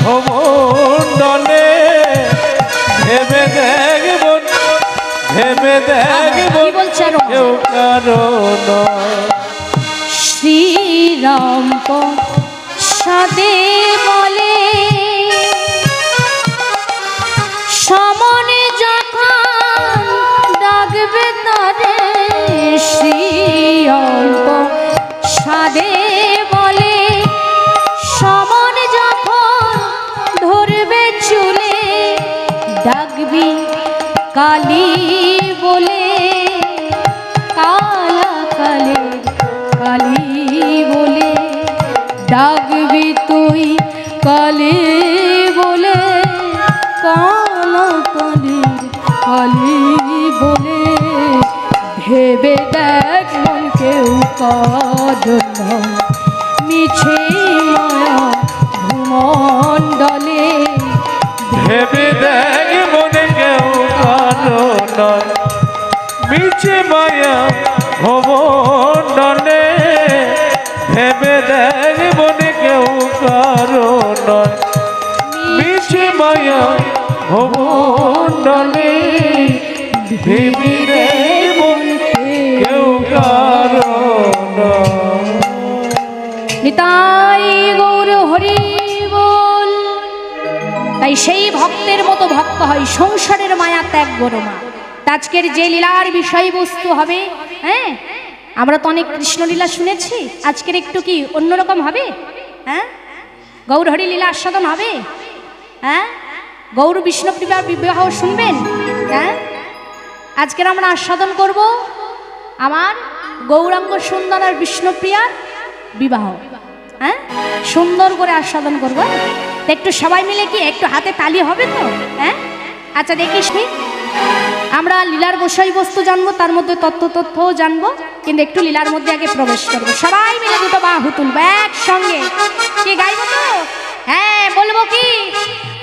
Speaker 2: ভবনে ভেবে দেখ মন ভেবে দেখ মন কেউ কারো নয়
Speaker 1: শ্রীরাম সাদে বলে সমনে যখন ডাকবে তারে শ্রীরাম সাদে বলে সমনে যখন ধরবে চুলে ডাকবি কালী বলে কালা কালে কালী বলে ডাকবি তুই কালী বলে কালা কালী কালী বলে ভেবে দেখ কদন্য মিছে মায়া ভূমণ্ডলে
Speaker 2: ভেবে দেখ মনে কেউ কারো নয় মিছে মায়া ভবনলে ভেবে দেখ মনে কেউ কারো নয় মিছে মায়া ভবনলে ভেবে দেখ মনে কেউ কারো নয়।
Speaker 1: নিতাই গৌর হরি বল। তাই সেই ভক্তের মতো ভক্ত হয়, সংসারের মায়া ত্যাগ করো মা। আজকের যে লীলার বিষয়বস্তু হবে, হ্যাঁ আমরা তো অনেক কৃষ্ণলীলা শুনেছি, আজকের একটু কি অন্যরকম হবে? হ্যাঁ গৌর হরি লীলা আস্বাদন হবে, হ্যাঁ গৌর বিষ্ণুপ্রিয়ার বিবাহ শুনবেন, হ্যাঁ আজকের আমরা আস্বাদন করব আমার গৌরাঙ্গ সুন্দর আর বিষ্ণুপ্রিয়ার বিবাহ, হ্যাঁ সুন্দর করে আস্বাদন করব। একটু সবাই মিলে কি একটু হাতে তালি হবে তো? হ্যাঁ আচ্ছা দেখিস নি, আমরা লীলার বিষয়বস্তু জানবো, তার মধ্যে তথ্যও জানবো, কিন্তু একটু লীলার মধ্যে আগে প্রবেশ করবো। সবাই মিলে দুটো বাহু তুলবো একসঙ্গে। কি গাইবো তো? হ্যাঁ বলবো কি?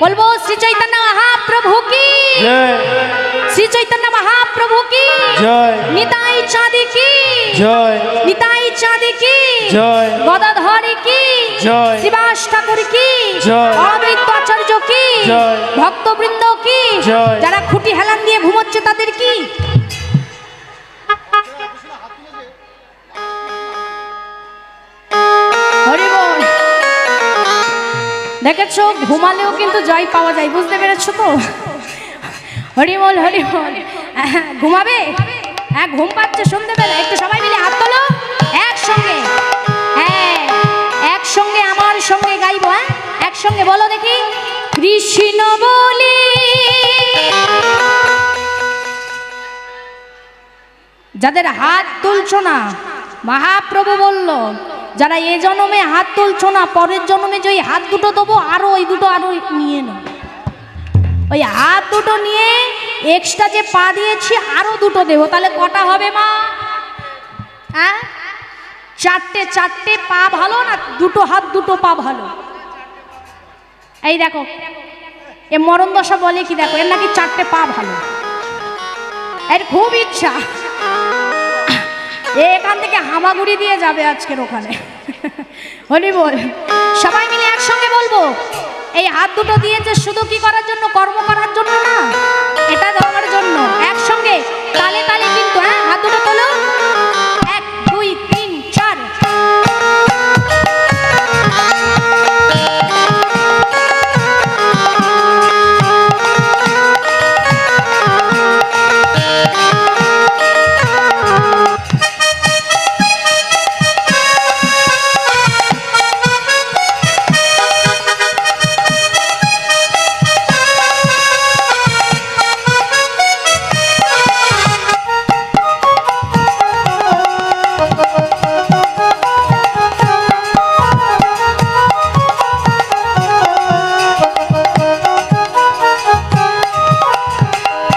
Speaker 1: বলবো শ্রী চৈতন্য মহাপ্রভু কি
Speaker 2: জয়,
Speaker 1: শ্রী চৈতন্য মহাপ্রভু কি
Speaker 2: জয়,
Speaker 1: নিতাই চাঁদি কি
Speaker 2: জয়,
Speaker 1: নিতাই চাঁদি কি
Speaker 2: জয়,
Speaker 1: গদাধরী কি
Speaker 2: জয়,
Speaker 1: শ্রীবাস ঠাকুর কি
Speaker 2: জয়,
Speaker 1: অদ্বৈত আচার্য কি
Speaker 2: জয়,
Speaker 1: ভক্তবৃন্দ কি
Speaker 2: জয়,
Speaker 1: যারা খুঁটি হেলান দিয়ে ঘুমোচ্ছে তাদের কি? হরি বল। দেখেছো ঘুমালেও কিন্তু জয় পাওয়া যায়, বুঝতে পেরেছো তো? হরি বল হরি বল। ঘুমাবে? হ্যাঁ ঘুম পাচ্ছে সন্ধ্যেবেলা, একটু সবাই মিলে হাত তোলো একসঙ্গে। হ্যাঁ একসঙ্গে আমার সঙ্গে গাইবো, হ্যাঁ একসঙ্গে বলো দেখি। কৃষ্ণ বলি যাদের হাত তুলছো না, মহাপ্রভু বলল যারা এ জন্মে হাত তুলছো না, পরের জন্মে যে ওই হাত দুটো দেবো আরো ওই দুটো আরো নিয়ে নাও। ওই হাত দুটো নিয়ে এক্সট্রা যে পা দিয়েছি আরো দুটো দেবো, তাহলে কটা হবে মা? হ্যাঁ চারটে। চারটে পা ভালো না দুটো হাত দুটো পা ভালো? এই দেখো এ মরণ দশা বলে কি, দেখো এর নাকি চারটে পা ভালো, এর খুব ইচ্ছা এখান থেকে হামাগুড়ি দিয়ে যাবে আজকের ওখানে। হরি বল। সবাই মিলে একসঙ্গে বলবো, এই হাত দুটো দিয়েছে শুধু কি করার জন্য? কর্ম করার জন্য না, এটা দেওয়ার জন্য। একসঙ্গে তালে তালে কিন্তু, হ্যাঁ হাত দুটো তোলো। 1 2 3 4।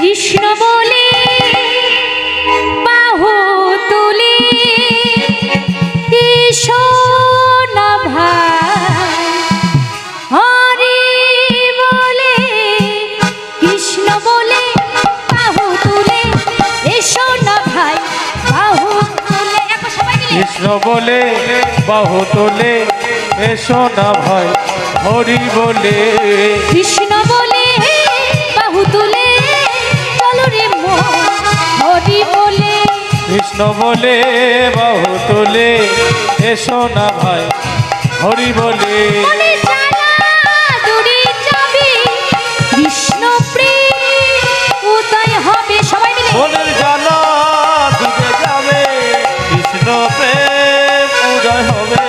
Speaker 1: কৃষ্ণ বলে বাহু তুলে এসো না ভাই, হরি বলে কৃষ্ণ বলে বাহু তুলে এসো না ভাই, বাহু তুলে। এখন সবাই মিলে
Speaker 2: কৃষ্ণ বলে বাহু তোলে এসো না ভাই, হরি বলে
Speaker 1: কৃষ্ণ বলে বাহু তুলে চলো রে মন, হরি বলে
Speaker 2: কৃষ্ণ বলে বাহু তোলে এসো না ভাই, হরি বলে
Speaker 1: মনে জ্বালা দূরে যাবে, কৃষ্ণ প্রেম উদয় হবে। সবাই মিলে
Speaker 2: মনের জ্বালা দূরে যাবে, কৃষ্ণ প্রেম উদয় হবে।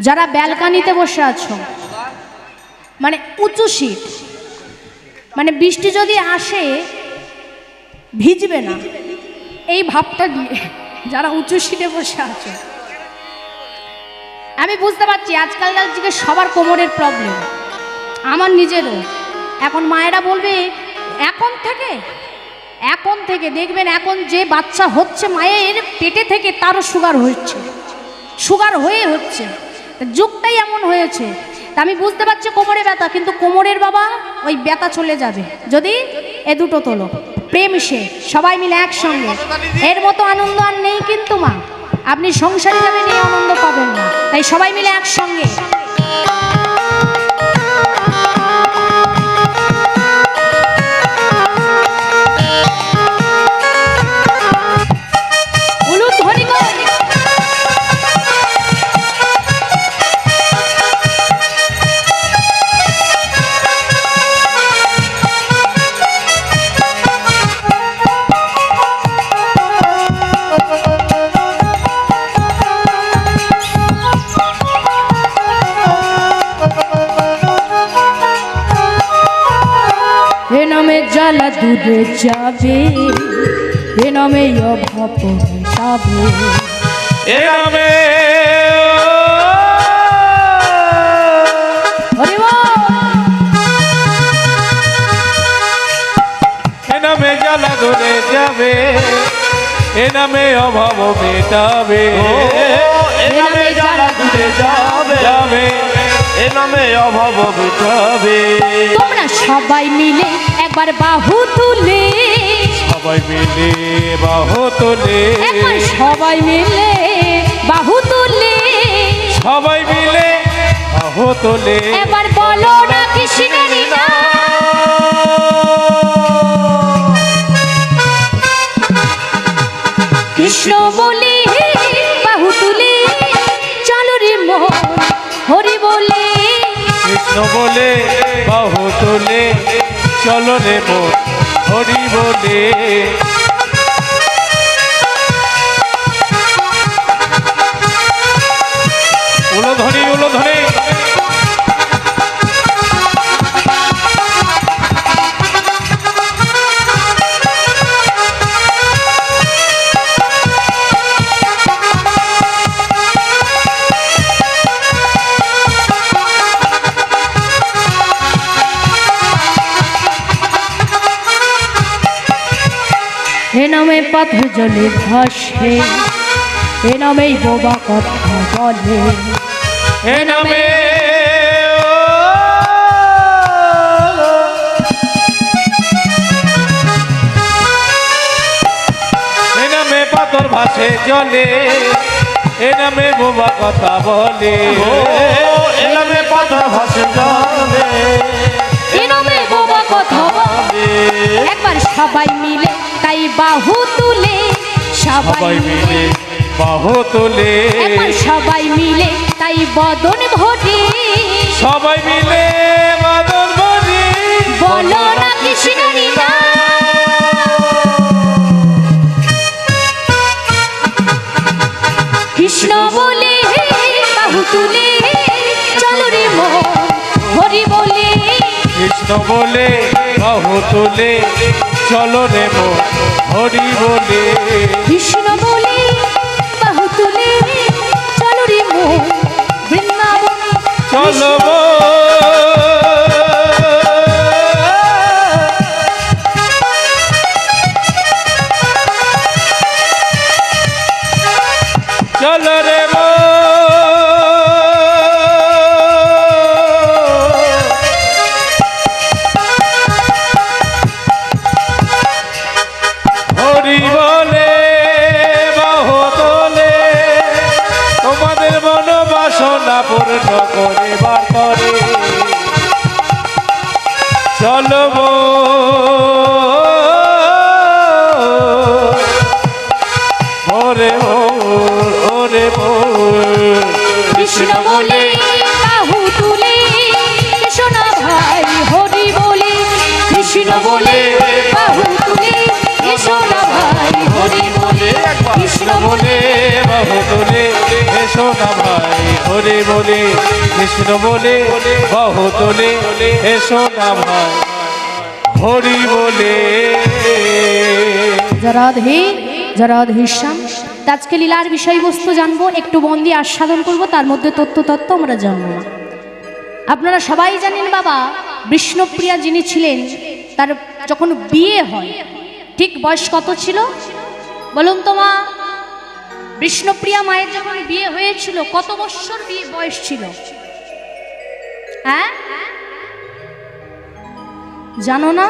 Speaker 1: যারা ব্যালকানিতে বসে আছো, মানে উঁচু সিট, মানে বৃষ্টি যদি আসে ভিজবে না, এই ভাবটা দিয়ে যারা উঁচু সিটে বসে আছো, আমি বুঝতে পারছি আজকালকার যুগে সবার কোমরের প্রবলেম, আমার নিজেরও। এখন মায়েরা বলবে এখন থেকে এখন থেকে দেখবেন, এখন যে বাচ্চা হচ্ছে মায়ের পেটে থেকে তারও সুগার হচ্ছে, সুগার হয়ে হচ্ছে, যুগটাই এমন হয়েছে। তা আমি বুঝতে পারছি কোমরে ব্যথা, কিন্তু কোমরের বাবা ওই ব্যথা চলে যাবে যদি এ দুটো তোলো প্রেম সে সবাই মিলে একসঙ্গে। এর মতো আনন্দ আর নেই কিন্তু মা, আপনি সংসারী যাবে নিয়ে আনন্দ পাবেন না, তাই সবাই মিলে একসঙ্গে। এ নামে জ্বালা দূরে যাবে, এ নামে অভাব যাবে,
Speaker 2: এ নামে এ নামে জ্বালা দূরে যাবে, এ নামে অভাব মেটাবে,
Speaker 3: এ নামে জ্বালা দূরে যাবে, এ নামে অভাব মেটাবে।
Speaker 1: তোমরা সবাই মিলে একবার বাহু তুলে,
Speaker 2: সবাই মিলে বাহু তোলে,
Speaker 1: একবার সবাই মিলে বাহু তুলে,
Speaker 2: সবাই মিলে বাহু তোলে,
Speaker 1: এবার বলো না কৃষ্ণেরই নাম, কৃষ্ণ বলে বাহু তুলে, চলো রে মন হরি বলে,
Speaker 2: কৃষ্ণ বলে বাহু তোলে, চলো রে মন হরি বলে। উলোধ্বনি উলোধ্বনি,
Speaker 1: এ নামে পাথর জলে ভাসে, এ নামেই বোবা কথা বলে,
Speaker 2: এ নামে এ নামে পাথর ভাসে জলে, এ নামে বোবা কথা বলে,
Speaker 3: এ নামে পাথর ভাসে যাবে,
Speaker 1: এ নামে বোবা কথা বলে, একবার সবাই মিলে তাই বাহু তুলে,
Speaker 2: সবাই মিলে বাহু তোলে,
Speaker 1: একবার সবাই মিলে তাই বদন ভরে,
Speaker 2: সবাই মিলে বাদল বলি,
Speaker 1: বলো না কৃষ্ণেরই নাম, কৃষ্ণ বলে বাহু তুলে, চলো রে মন হরি বলে,
Speaker 2: কৃষ্ণ বলে বাহু তোলে, চলো রে মন হরি বলে,
Speaker 1: কৃষ্ণ বলে বাহু তুলে, চলো রে মন বৃন্দাবন,
Speaker 2: চলো চলো রে হরি বলে বাহু তোলে, তোমাদের মনোবাসনা পূর্ণ করিবার পরে, চলো ওরে ওরে
Speaker 1: কৃষ্ণ বলে বাহু তুলে, কৃষ্ণ ভাই হরি বলে, কৃষ্ণ বলে বাহু তুলে, কৃষ্ণ ভাই হরি বলে,
Speaker 2: কৃষ্ণ বলে বাহু তোলে, এসো না ভাই হরি বলে, কৃষ্ণ বলে বাহু তোলে, এসো না ভাই হরি বলে।
Speaker 1: রাধে রাধেশ্যাম। আজকে লীলার বিষয়বস্তু জানবো, একটু মন দিয়ে আস্বাদন করবো, তার মধ্যে তত্ত্ব আমরা জানবো। আপনারা সবাই জানেন বাবা বিষ্ণুপ্রিয়া যিনি ছিলেন, তার যখন বিয়ে হয় ঠিক বয়স কত ছিল বলুন তো মা? বিষ্ণুপ্রিয়া মায়ের যখন বিয়ে হয়েছিল কত বছর বিয়ে বয়স ছিল? হ্যাঁ, জানো না?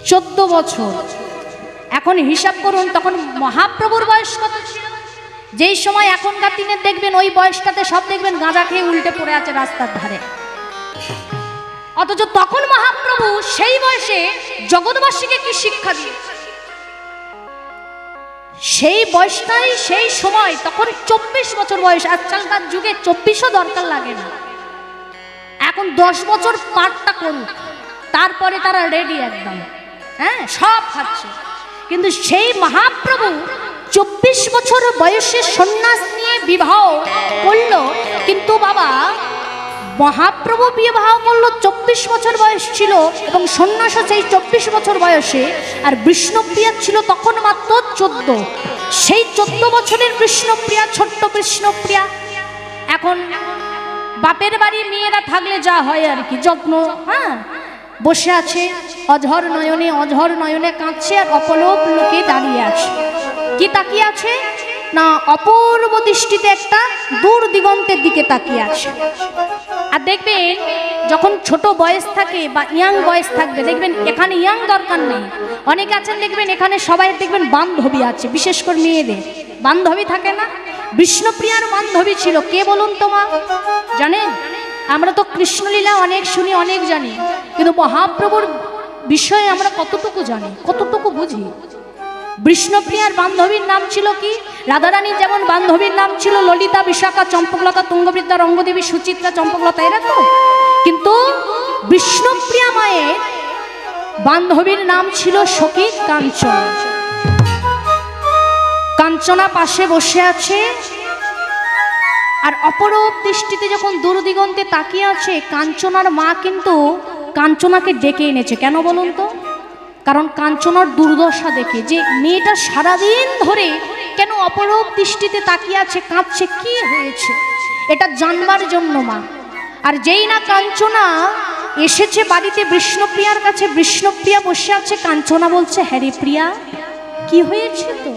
Speaker 1: 14 বছর। এখন হিসাব করুন তখন মহাপ্রভুর বয়স কত ছিল? যেই সময় এখনকার দিনে দেখবেন ওই বয়সটাতে সব দেখবেন গাঁজা খেয়ে উল্টে পড়ে আছে রাস্তার ধারে, অথচ তখন মহাপ্রভু সেই বয়সে জগৎবাসীকে কি শিক্ষা দিয়ে, সেই বয়সটাই সেই সময় তখন 24 বছর বয়স। আজকালকার যুগে 24ও দরকার লাগে না, এখন 10 বছর পাঠটা করুক তারপরে তারা রেডি একদম, হ্যাঁ সব খাচ্ছে। কিন্তু সেই মহাপ্রভু 24 বছর বয়সে সন্ন্যাস নিয়ে বিবাহ করলো, কিন্তু বাবা মহাপ্রভু বিবাহ করলো 24 বছর বয়স ছিল এবং সন্ন্যাসও সেই 24 বছর বয়সে, আর বিষ্ণুপ্রিয়া ছিল তখন মাত্র 14। সেই 14 বছরের বিষ্ণুপ্রিয়া, ছোট্ট বিষ্ণুপ্রিয়া এখন বাপের বাড়ি মেয়েরা থাকলে যা হয় আর কি যত্ন, হ্যাঁ বসে আছে অঝর নয়নে কাঁদছে আর অপলোক লোকে দাঁড়িয়ে আছে। কি তাকিয়ে আছে না, অপূর্ব দৃষ্টিতে একটা দূর দিগন্তের দিকে তাকিয়ে আছে। আর দেখবেন যখন ছোট বয়স থাকে বা ইয়াং বয়স থাকবে, দেখবেন এখানে ইয়াং দরকার নেই, অনেকে আছেন দেখবেন এখানে সবাই দেখবেন বান্ধবী আছে, বিশেষ করে মেয়েদের বান্ধবী থাকে না? বিষ্ণুপ্রিয়ার বান্ধবী ছিল কে বলুন তো মা? জানেন? আমরা তো কৃষ্ণলীলা অনেক শুনি, অনেক জানি, কিন্তু মহাপ্রভুর বিষয়ে আমরা কতটুকু জানি, কতটুকু বুঝি? বিষ্ণুপ্রিয়ার বান্ধবীর নাম ছিল কি? রাধারানীর যেমন বান্ধবীর নাম ছিল ললিতা, বিশাখা, চম্পকলতা, তুঙ্গবিদ্যা, রঙ্গদেবী, সুচিত্রা, চম্পকলতা, এরা তো। কিন্তু বিষ্ণুপ্রিয়া মায়ের বান্ধবীর নাম ছিল সখী কাঞ্চনা। কাঞ্চনা পাশে বসে আছে আর অপরূপ দৃষ্টিতে যখন দূরদিগন্তে তাকিয়ে আছে, কাঞ্চনার মা কিন্তু কাঞ্চনাকে ডেকে এনেছে। কেন বলুন তো? কারণ কাঞ্চনার দুর্দশা দেখে, যে মেয়েটা সারাদিন ধরে কেন অপরূপ দৃষ্টিতে তাকিয়ে আছে, কাঁদছে, কি হয়েছে, এটা জানবার জন্য মা। আর যেই না কাঞ্চনা এসেছে বাড়িতে বিষ্ণুপ্রিয়ার কাছে, বিষ্ণুপ্রিয়া বসে আছে, কাঞ্চনা বলছে হ্যারে প্রিয়া কি হয়েছে তো,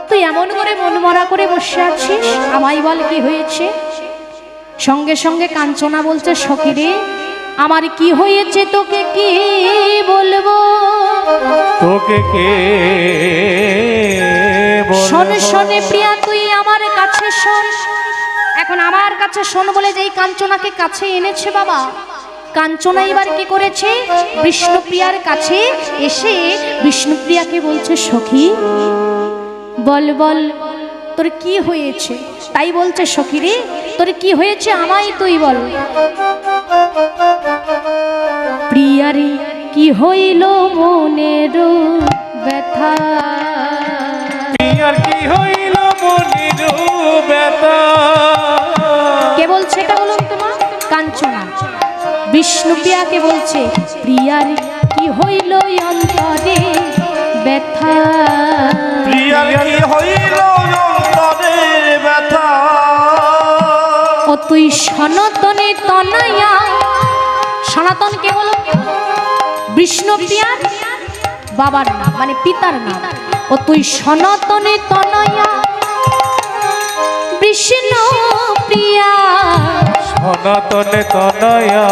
Speaker 1: তুই এমন করে মনমরা করে বসে আছিস, আমায় বল কি হয়েছে। সঙ্গে সঙ্গে কাঞ্চনা বলছে সখী রে আমার কি হয়েছে তোকে কি বলবো,
Speaker 2: তোকে কে
Speaker 1: শোন শোনে প্রিয়া তুই আমার কাছে শোন। এখন আমার কাছে শোন বলে যেই কাঞ্চনাকে কাছে এনেছে বাবা, কাঞ্চনা এবার কি করেছে, বিষ্ণুপ্রিয়ার কাছে এসে বিষ্ণুপ্রিয়াকে বলছে সখী বল বল তোর কি হয়েছে। তাই বলছে সখী রে তোর কি হয়েছে আমায় তুই বল। প্রিয়ারে কি হইল মনের ব্যথা,
Speaker 2: প্রিয়ার কি হইল মনের ব্যথা।
Speaker 1: কে বলছে এটা বলুন তোমার? কাঞ্চনা বিষ্ণুপ্রিয়াকে বলছে প্রিয়ার কি হইল অন্তরে ব্যথা,
Speaker 3: প্রিয়ার কি হইল অন্তরে ব্যথা।
Speaker 1: ও তুই সনাতনে তনয়া, সনাতন কে বলো? বিষ্ণুপ্রিয়ার বাবার নাম, মানে পিতার নাম। ও তুই সনাতনে তনয়া বিষ্ণুপ্রিয়া,
Speaker 2: সনাতনে তনয়া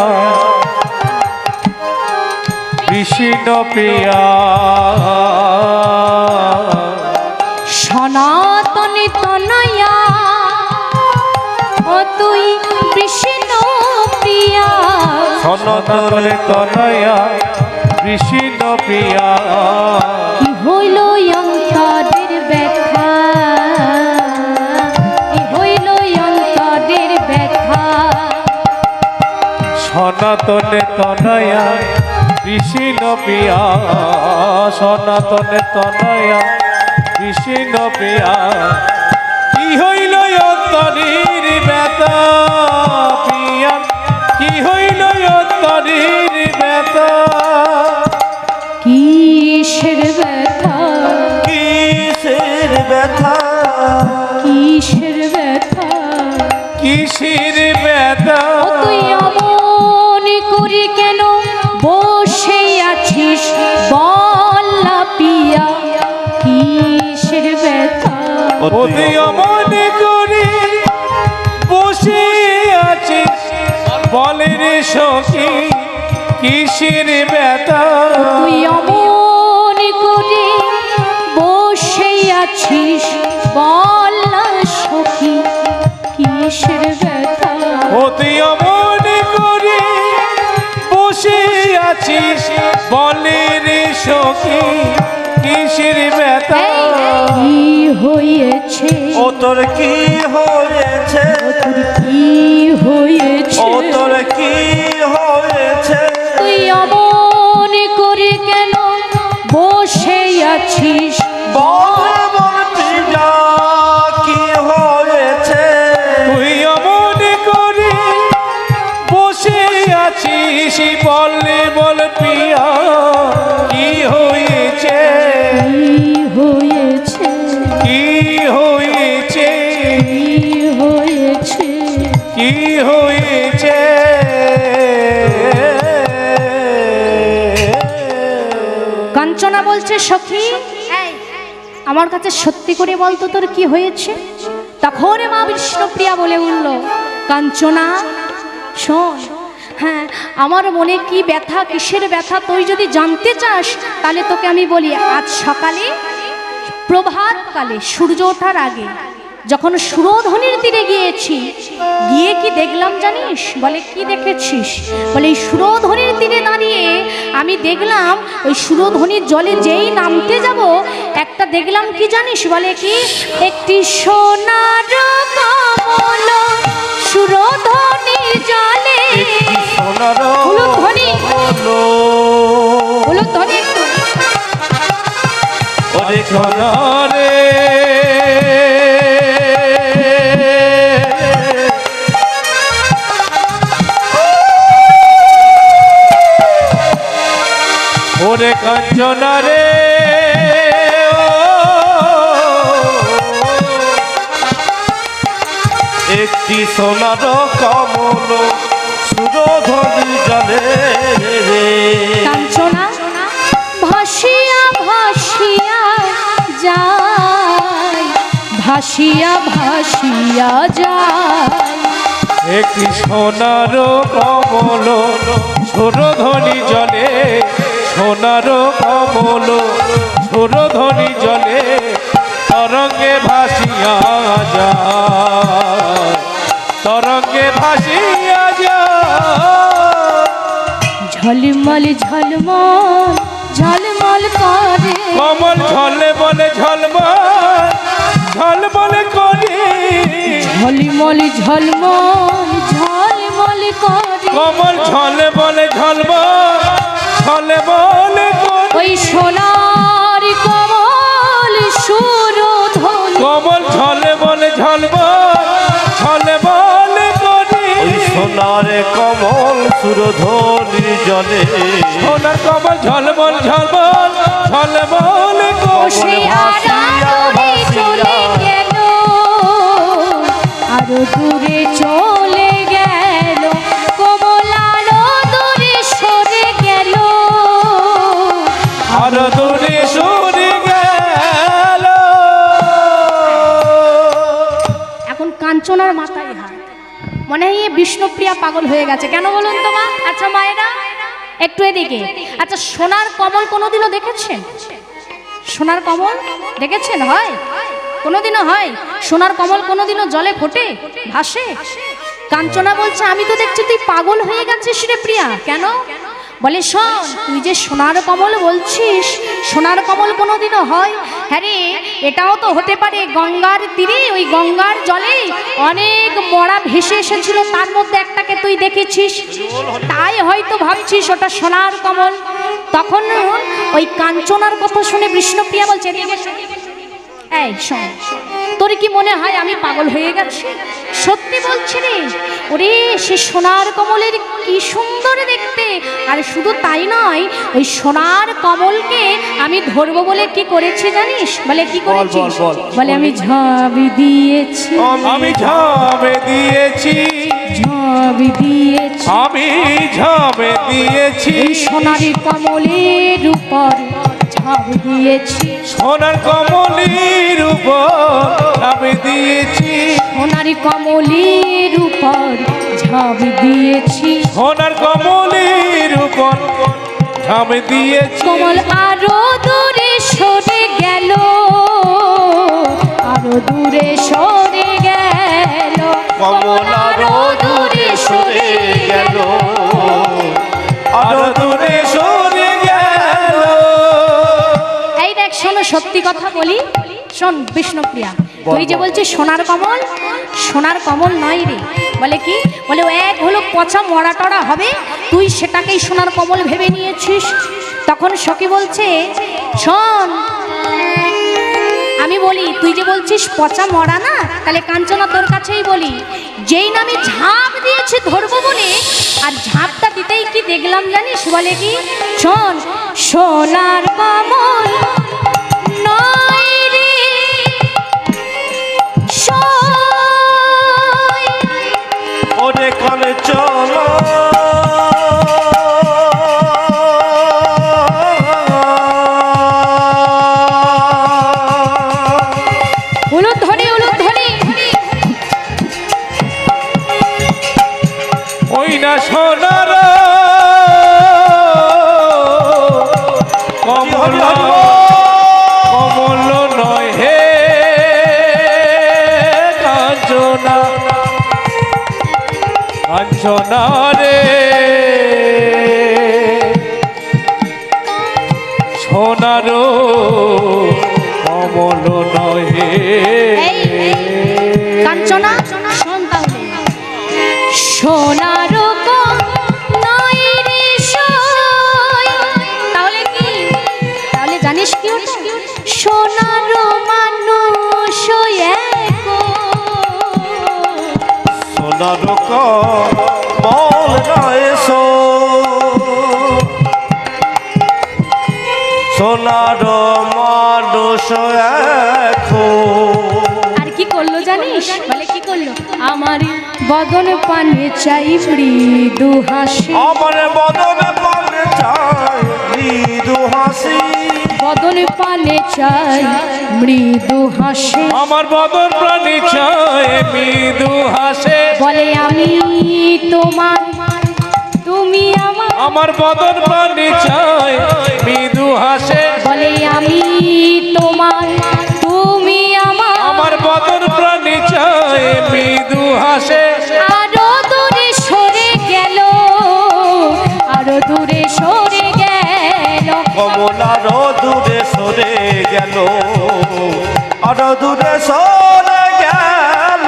Speaker 2: বিষ্ণুপ্রিয়া,
Speaker 1: সনাতনে তনয়া ও তুই বিষ্ণুপ্রিয়া,
Speaker 2: সনাতনে তনয়া বিষ্ণুপ্রিয়া।
Speaker 1: কি হইল অন্তরের ব্যথা, কি হইল অন্তরের ব্যথা।
Speaker 2: সনাতনে তনয়া বিষ্ণুপ্রিয়া, সনাতনে তনয়া বিষ্ণুপ্রিয়া। কি হইল অন্তরের ব্যথা, প্রিয়া কি হইল অন্তরের ব্যথা।
Speaker 1: কিসের ব্যথা,
Speaker 3: কিসের ব্যথা,
Speaker 1: কিসের ব্যথা,
Speaker 2: কিসের ব্যথা।
Speaker 1: ও তুই অমন করে
Speaker 2: সখী কিসের ব্যথা
Speaker 1: তুই অমন করে বসে আছিস বল না সখী কিসের ব্যথা
Speaker 2: ও তুই অমন করে বসে আছিস বলে রে সখী কিসের ব্যথা
Speaker 1: কি হয়েছে
Speaker 3: ও তোর কি হয়েছে
Speaker 1: তোর কি হয়েছে
Speaker 3: ও তোর কি হয়েছে
Speaker 1: তুই অমন করে কেন বসে আছিস
Speaker 3: বল বল প্রিয়া কি হয়েছে
Speaker 2: তুই অমন করে বসে আছিস বলে বল প্রিয়া কি হয়েছে
Speaker 1: কি হয়েছে
Speaker 2: কি হয়েছে
Speaker 1: কি হয়েছে
Speaker 2: কি হয়েছে
Speaker 1: কাঞ্চনা বলছে সখী আমার কাছে সত্যি করে বলতো তোর কি হয়েছে তখন মা বিষ্ণুপ্রিয়া বলে উঠল কাঞ্চনা শোন হ্যাঁ আমার মনে কি ব্যথা কিসের ব্যথা তুই যদি জানতে চাস তাহলে তোকে আমি বলি আজ সকালে প্রভাতকালে সূর্য ওঠার আগে যখন সুরধ্বনির তীরে গিয়েছি গিয়ে কি দেখলাম জানিস বলে কি দেখেছিস বলে এই সুরধ্বনির তীরে দাঁড়িয়ে আমি দেখলাম ওই সুরধ্বনির জলে যেই নামতে যাব একটা দেখলাম কি জানিস বলে কি একটি সোনার কমল সুরধ্বনির জলে
Speaker 3: সোনার
Speaker 1: হলুদ ধ্বনি
Speaker 3: হলো
Speaker 1: হলুদ ধ্বনি একটু
Speaker 3: ওরে
Speaker 2: সোনারে ওরে কাঞ্চনা রে
Speaker 3: একটি সোনার কমল সুরধনি জলে রে
Speaker 1: কাঞ্চনা ভাসিয়া ভাসিয়া যায় ভাসিয়া ভাসিয়া যায়
Speaker 2: একটি সোনার কমল সুরধ্বনি জলে সোনার কমল সুরধ্বনি জলে তরঙ্গে ভাসিয়া যায় তরঙ্গে ভাসিয়া যায়
Speaker 1: ঝলমল ঝলমল ঝলমল করে
Speaker 2: কমল ঝলে বলে ঝলমল ঝলমল করে
Speaker 1: ঝলমল ঝলমল ঝলমল করে
Speaker 2: কমল ঝলে বলে ঝলমল ঝলে বলে করে
Speaker 1: ওই সোনার কমল সুরধ্বনি
Speaker 2: কমল ঝলে বলে ঝলমল ঝলে বলে করে
Speaker 3: ওই সোনার কমল সুরধনি জলে
Speaker 2: সোনার কমল ঝলমল ঝলমল ঝলে বলে করে
Speaker 1: সে আড়ালে চলে গেল আরো দূরে চলে গেল কমলারও দূরে সরে গেল
Speaker 2: আর দূরে সরে গেল
Speaker 1: এখন কাঞ্চনার মাথায় হাত মনে হয় এ বিষ্ণুপ্রিয়া পাগল হয়ে গেছে কেন বলুন তো মা আচ্ছা মায়েরা একটু এদিকে আচ্ছা সোনার কমল কোনোদিনও দেখেছেন সোনার কমল দেখেছেন হয় কোনোদিনও হয় সোনার কমল কোনোদিনও জলে ফোটে ভাসে কাঞ্চনা বলছে আমি তো দেখছি তুই পাগল হয়ে গেছিস রে প্রিয়া কেন বলে শোন তুই যে সোনার কমল বলছিস সোনার কমল কোনোদিনও হয় হ্যাঁ রে এটাও তো হতে পারে গঙ্গার তীরে ওই গঙ্গার জলে অনেক মরা ভেসে এসেছিল তার মধ্যে একটাকে তুই দেখেছিস তাই হয়তো ভাবছিস ওটা সোনার কমল তখন ওই কাঞ্চনার কথা শুনে বিষ্ণুপ্রিয়া বলছে এদিকে শোন। এই শোন তোর কি মনে হয় আমি পাগল হয়ে গেছি সত্যি বলছি রে ওরে সে সোনার কমলের কি সুন্দর দেখতে আর শুধু তাই নয় ওই সোনার কমলকে আমি ধরবো বলে কি করেছি জানিস বলে কি করেছি
Speaker 3: বল।
Speaker 1: বলে আমি ঝাঁবি দিয়েছি
Speaker 2: আমি ঝামে দিয়েছি
Speaker 1: ঝাঁবি দিয়েছি
Speaker 2: আমি ঝামে দিয়েছি
Speaker 1: এই সোনার কমলের উপর ঝাঁপ দিয়েছি
Speaker 2: সোনার কমলির উপর আমি দিয়েছি
Speaker 1: সোনার কমলের উপর ঝাঁপ দিয়েছি,
Speaker 2: সোনার কমলের উপর ঝাঁপ দিয়েছি।
Speaker 1: কমল আরো দূরে সরে গেল, আরো দূরে সরে গেল,
Speaker 3: কমল আরো দূরে সরে গেল,
Speaker 2: আরো দূরে সরে গেল।
Speaker 1: এই দেখ শোনো, সত্যি কথা বলি, শোন বিষ্ণুপ্রিয়া, তুই যে বলছিস সোনার কমল, সোনার কমল নয় রে। বলে কি? বলে ও এক হলো পচা মরা টরা হবে, তুই সেটাকেই সোনার কমল ভেবে নিয়েছিস। তখন সখী বলছে, শোন আমি বলি, তুই যে বলছিস পচা মরা না, তাহলে কাঞ্চনা তোর কাছেই বলি, যেই না আমি ঝাঁপ দিয়েছি ধরবো বলে, আর ঝাঁপটা দিতেই কি দেখলাম জানিস? বলে কি? শোন, সোনার কমল নয় রে সই,
Speaker 3: ওরে কলে চলো
Speaker 1: উলুধ্বনি উলুধ্বনি,
Speaker 2: ওই না সোনার কমল, কমল নয় হে কাঞ্চনা, কাঞ্চনা রে সোনার কমল নয় হে।
Speaker 1: কাঞ্চনা শোন তাহলে, সোনার নয় রে সই, তাহলে কি? তাহলে জানিস কি ওটা? সোনার মানুষ এক,
Speaker 3: সোনার কমল নয় সোনার মানুষ এখন।
Speaker 1: আর কি করলো জানিস? বলে কি করলো? আমার বদন পানে চাই মৃদু হাসি,
Speaker 3: আমার বদনে পানে চাই মৃদু হাসি,
Speaker 1: বদন পানে চাই মৃদু হাসি,
Speaker 2: আমার বদন প্রাণী চায় মৃদু হাসে।
Speaker 1: বলে আমি তোমার, তুমি আমার,
Speaker 2: আমার বদন প্রাণী চায় মৃদু হাসে।
Speaker 1: বলে আমি তোমার, তুমি আমার,
Speaker 2: আমার বদন প্রাণী চায় মৃদু হাসে।
Speaker 1: আরো দূরে সরে গেল, আরো দূরে সরে গেল,
Speaker 3: কমল আরো দূরে সরে গেল, আরো দূরে সরে গেল।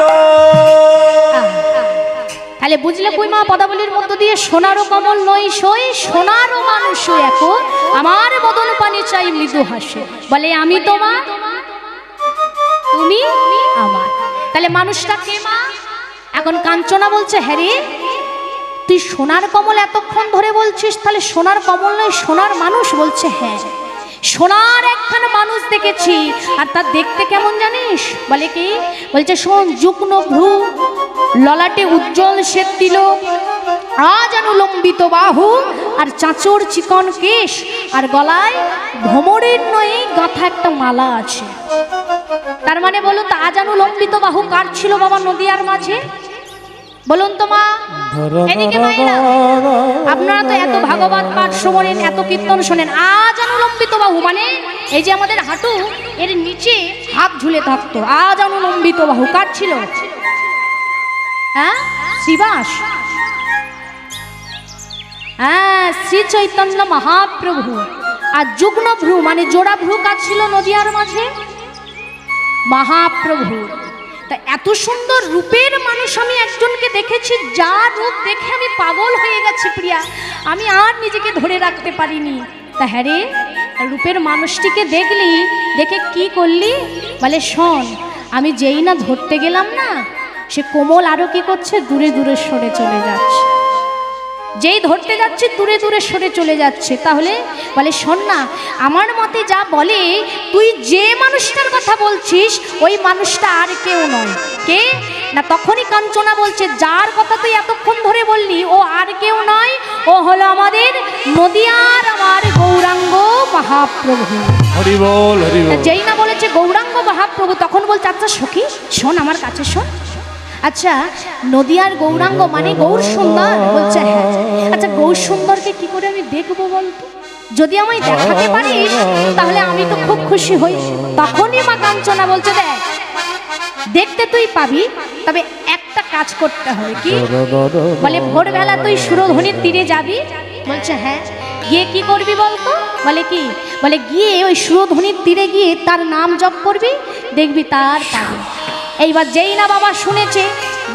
Speaker 1: তাহলে বুঝলে কই মা পদাবলীর মধ্য দিয়ে সোনারও কমল নই সই, সোনারও মানুষ এক, আমার বদন পানি চাই মৃদু হাসে, বলে আমি তোমার, তুমি আমার। তাহলে মানুষটা কে মা? এখন কাঞ্চনা বলছে, হ্যাঁ রে তুই সোনার কমল এতক্ষণ ধরে বলছিস, তাহলে সোনার কমল নয় সোনার মানুষ? বলছে হ্যাঁ, সোনার একখানা মানুষ দেখেছি, আর তার দেখতে কেমন জানিস? বলে কি? বলছে শোন, যুগ্ন ভ্রু, ললাটে উজ্জ্বল শ্বেত তিলক, আজ অনুলম্বিত বাহু, আর চাঁচর চিকন কেশ, আর গলায় ভ্রমরের নয়ে গাঁথা একটা মালা আছে। তার মানে বলো তো, আজ অনুলম্বিত বাহু কার ছিল বাবা নদিয়ার মাঝে? বলুন তো মা, এদিকে মায়েরা, আপনারা তো এত ভাগবত পাঠ শোনেন, এত কীর্তন শোনেন, আজ অনুলম্বিত বাহু মানে এই যে আমাদের হাঁটু, এর নিচে হাত ঝুলে থাকতো, আজ অনুলম্বিত বাহু কার ছিল? হ্যাঁ, শ্রীবাস, হ্যাঁ শ্রী চৈতন্য মহাপ্রভু। আর যুগ্ন ভ্রু মানে জোড়া ভ্রু কার ছিল নদিয়ার মাঝে? মহাপ্রভু। তা এত সুন্দর রূপের মানুষ আমি একজনকে দেখেছি, যার রূপ দেখে আমি পাগল হয়ে গেছি প্রিয়া, আমি আর নিজেকে ধরে রাখতে পারিনি। তা হ্যাঁ রে, রূপের মানুষটিকে দেখলি, দেখে কি করলি? বলে শোন, আমি যেই না ধরতে গেলাম না, সে কোমল আরো কি করছে? দূরে দূরে সরে চলে যাচ্ছে। যেই ধরতে যাচ্ছে দূরে দূরে সরে চলে যাচ্ছে। তাহলে বলে শোন না, আমার মতে যা বলে, তুই যে মানুষটার কথা বলছিস ওই মানুষটা আর কেউ নয়। কে না? তখনই কাঞ্চনা বলছে, যার কথা তুই এতক্ষণ ধরে বললি ও আর কেউ নয়, ও হলো আমাদের নদিয়ার আমার গৌরাঙ্গ মহাপ্রভু।
Speaker 2: হরি বল, হরি বল।
Speaker 1: যেই না বলেছে গৌরাঙ্গ মহাপ্রভু, তখন বলছে আচ্ছা সখী শোন, আমার কাছে শোন, আচ্ছা নদিয়ার গৌরাঙ্গ মানে গৌর সুন্দর? বলছে হ্যাঁ। আচ্ছা গৌর সুন্দরকে কি করে আমি দেখবো বলতো? যদি আমায় দেখাতে পারিস তাহলে আমি তো খুব খুশি হই। তখনই মা কাঞ্চনা বলছে দেখ, দেখতে তুই পাবি, তবে একটা কাজ করতে হবে। কি? বলে ভোরবেলা তুই সুরধনির তীরে যাবি। বলছে হ্যাঁ। গিয়ে কি করবি বলতো? বলে কি? বলে গিয়ে ওই সুরধনির তীরে গিয়ে তার নাম জপ করবি, দেখবি তার পাবি। এইবার যেই না বাবা শুনেছে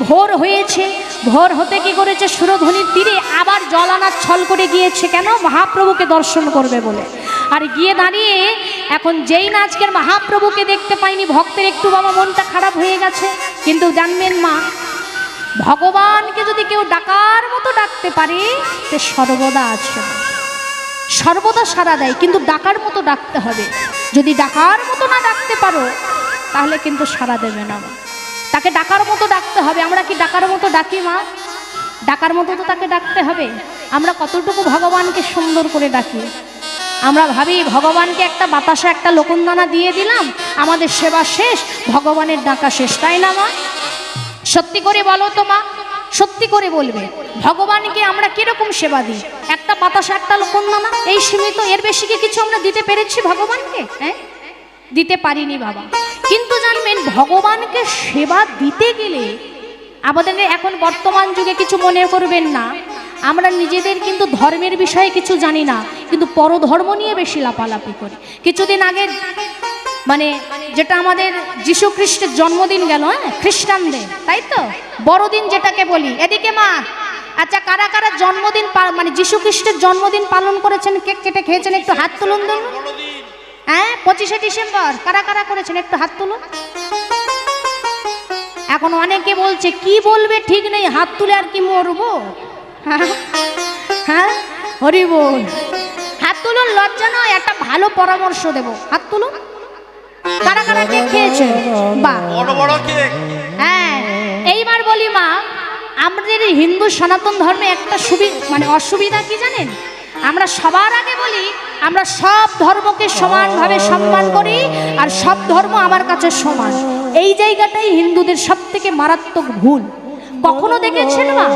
Speaker 1: ভোর হয়েছে, ভোর হতে কি করেছে, সুরধনির তীরে আবার জল আনার ছল করে গিয়েছে। কেন? মহাপ্রভুকে দর্শন করবে বলে। আর গিয়ে দাঁড়িয়ে এখন যেই না আজকের মহাপ্রভুকে দেখতে পাইনি, ভক্তের একটু বাবা মনটা খারাপ হয়ে গেছে। কিন্তু জানবেন মা, ভগবানকে যদি কেউ ডাকার মতো ডাকতে পারে সে সর্বদা আছে, সর্বদা সাড়া দেয়। কিন্তু ডাকার মতো ডাকতে হবে। যদি ডাকার মতো না ডাকতে পারো তাহলে কিন্তু সাড়া দেবে না। তাকে ডাকার মতো ডাকতে হবে। আমরা কি ডাকার মতো ডাকি মা? ডাকার মতো তো তাকে ডাকতে হবে। আমরা কতটুকু ভগবানকে সুন্দর করে ডাকি? আমরা ভাবি ভগবানকে একটা বাতাসা, একটা লোকনদানা দিয়ে দিলাম, আমাদের সেবা শেষ, ভগবানের ডাকা শেষ, তাই না মা? সত্যি করে বলো তো মা, সত্যি করে বলবে, ভগবানকে আমরা কিরকম সেবা দিই? একটা বাতাসা, একটা লোকনদানা, এই সীমিত, এর বেশি কি কিছু আমরা দিতে পেরেছি ভগবানকে? হ্যাঁ, দিতে পারিনি বাবা। কিন্তু জানবেন ভগবানকে সেবা দিতে গেলে আমাদের এখন বর্তমান যুগে কিছু মনে করবেন না, আমরা নিজেদের কিন্তু ধর্মের বিষয়ে কিছু জানি না, কিন্তু পরধর্ম নিয়ে বেশি লাপালাপি করি। কিছুদিন আগে মানে যেটা আমাদের যীশু খ্রিস্টের জন্মদিন গেল, হ্যাঁ খ্রিস্টানদের, তাই তো বড়দিন যেটাকে বলি। এদিকে মা, আচ্ছা কারা কারা জন্মদিন মানে যীশু খ্রিস্টের জন্মদিন পালন করেছেন, কেক কেটে খেয়েছেন? একটু হাত তুলুন। হ্যাঁ 25শে ডিসেম্বর কারা কারা করেছেন? একটু হাত তুলুন। এখন অনেকে বলছে কি বলবে ঠিক নেই, হাত তুলে আর কি মরবো? হ্যাঁ হরি বল, হাত তুলুন, লজ্জা নয়, একটা ভালো পরামর্শ দেব। হাত তুলুন। কারা কারা কেক খেয়েছেন? বাহ,
Speaker 3: বড় বড় কেক।
Speaker 1: হ্যাঁ এইবার বলি মা, আমাদের হিন্দু সনাতন ধর্মে একটা মানে অসুবিধা কি জানেন? আমরা সবার আগে বলি আমরা সব ধর্মকে সমানভাবে সম্মান করি, আর সব ধর্ম আমার কাছে সমান। এই জায়গাটাই হিন্দুদের সব থেকে মারাত্মক ভুল। কখনো দেখেছেন মা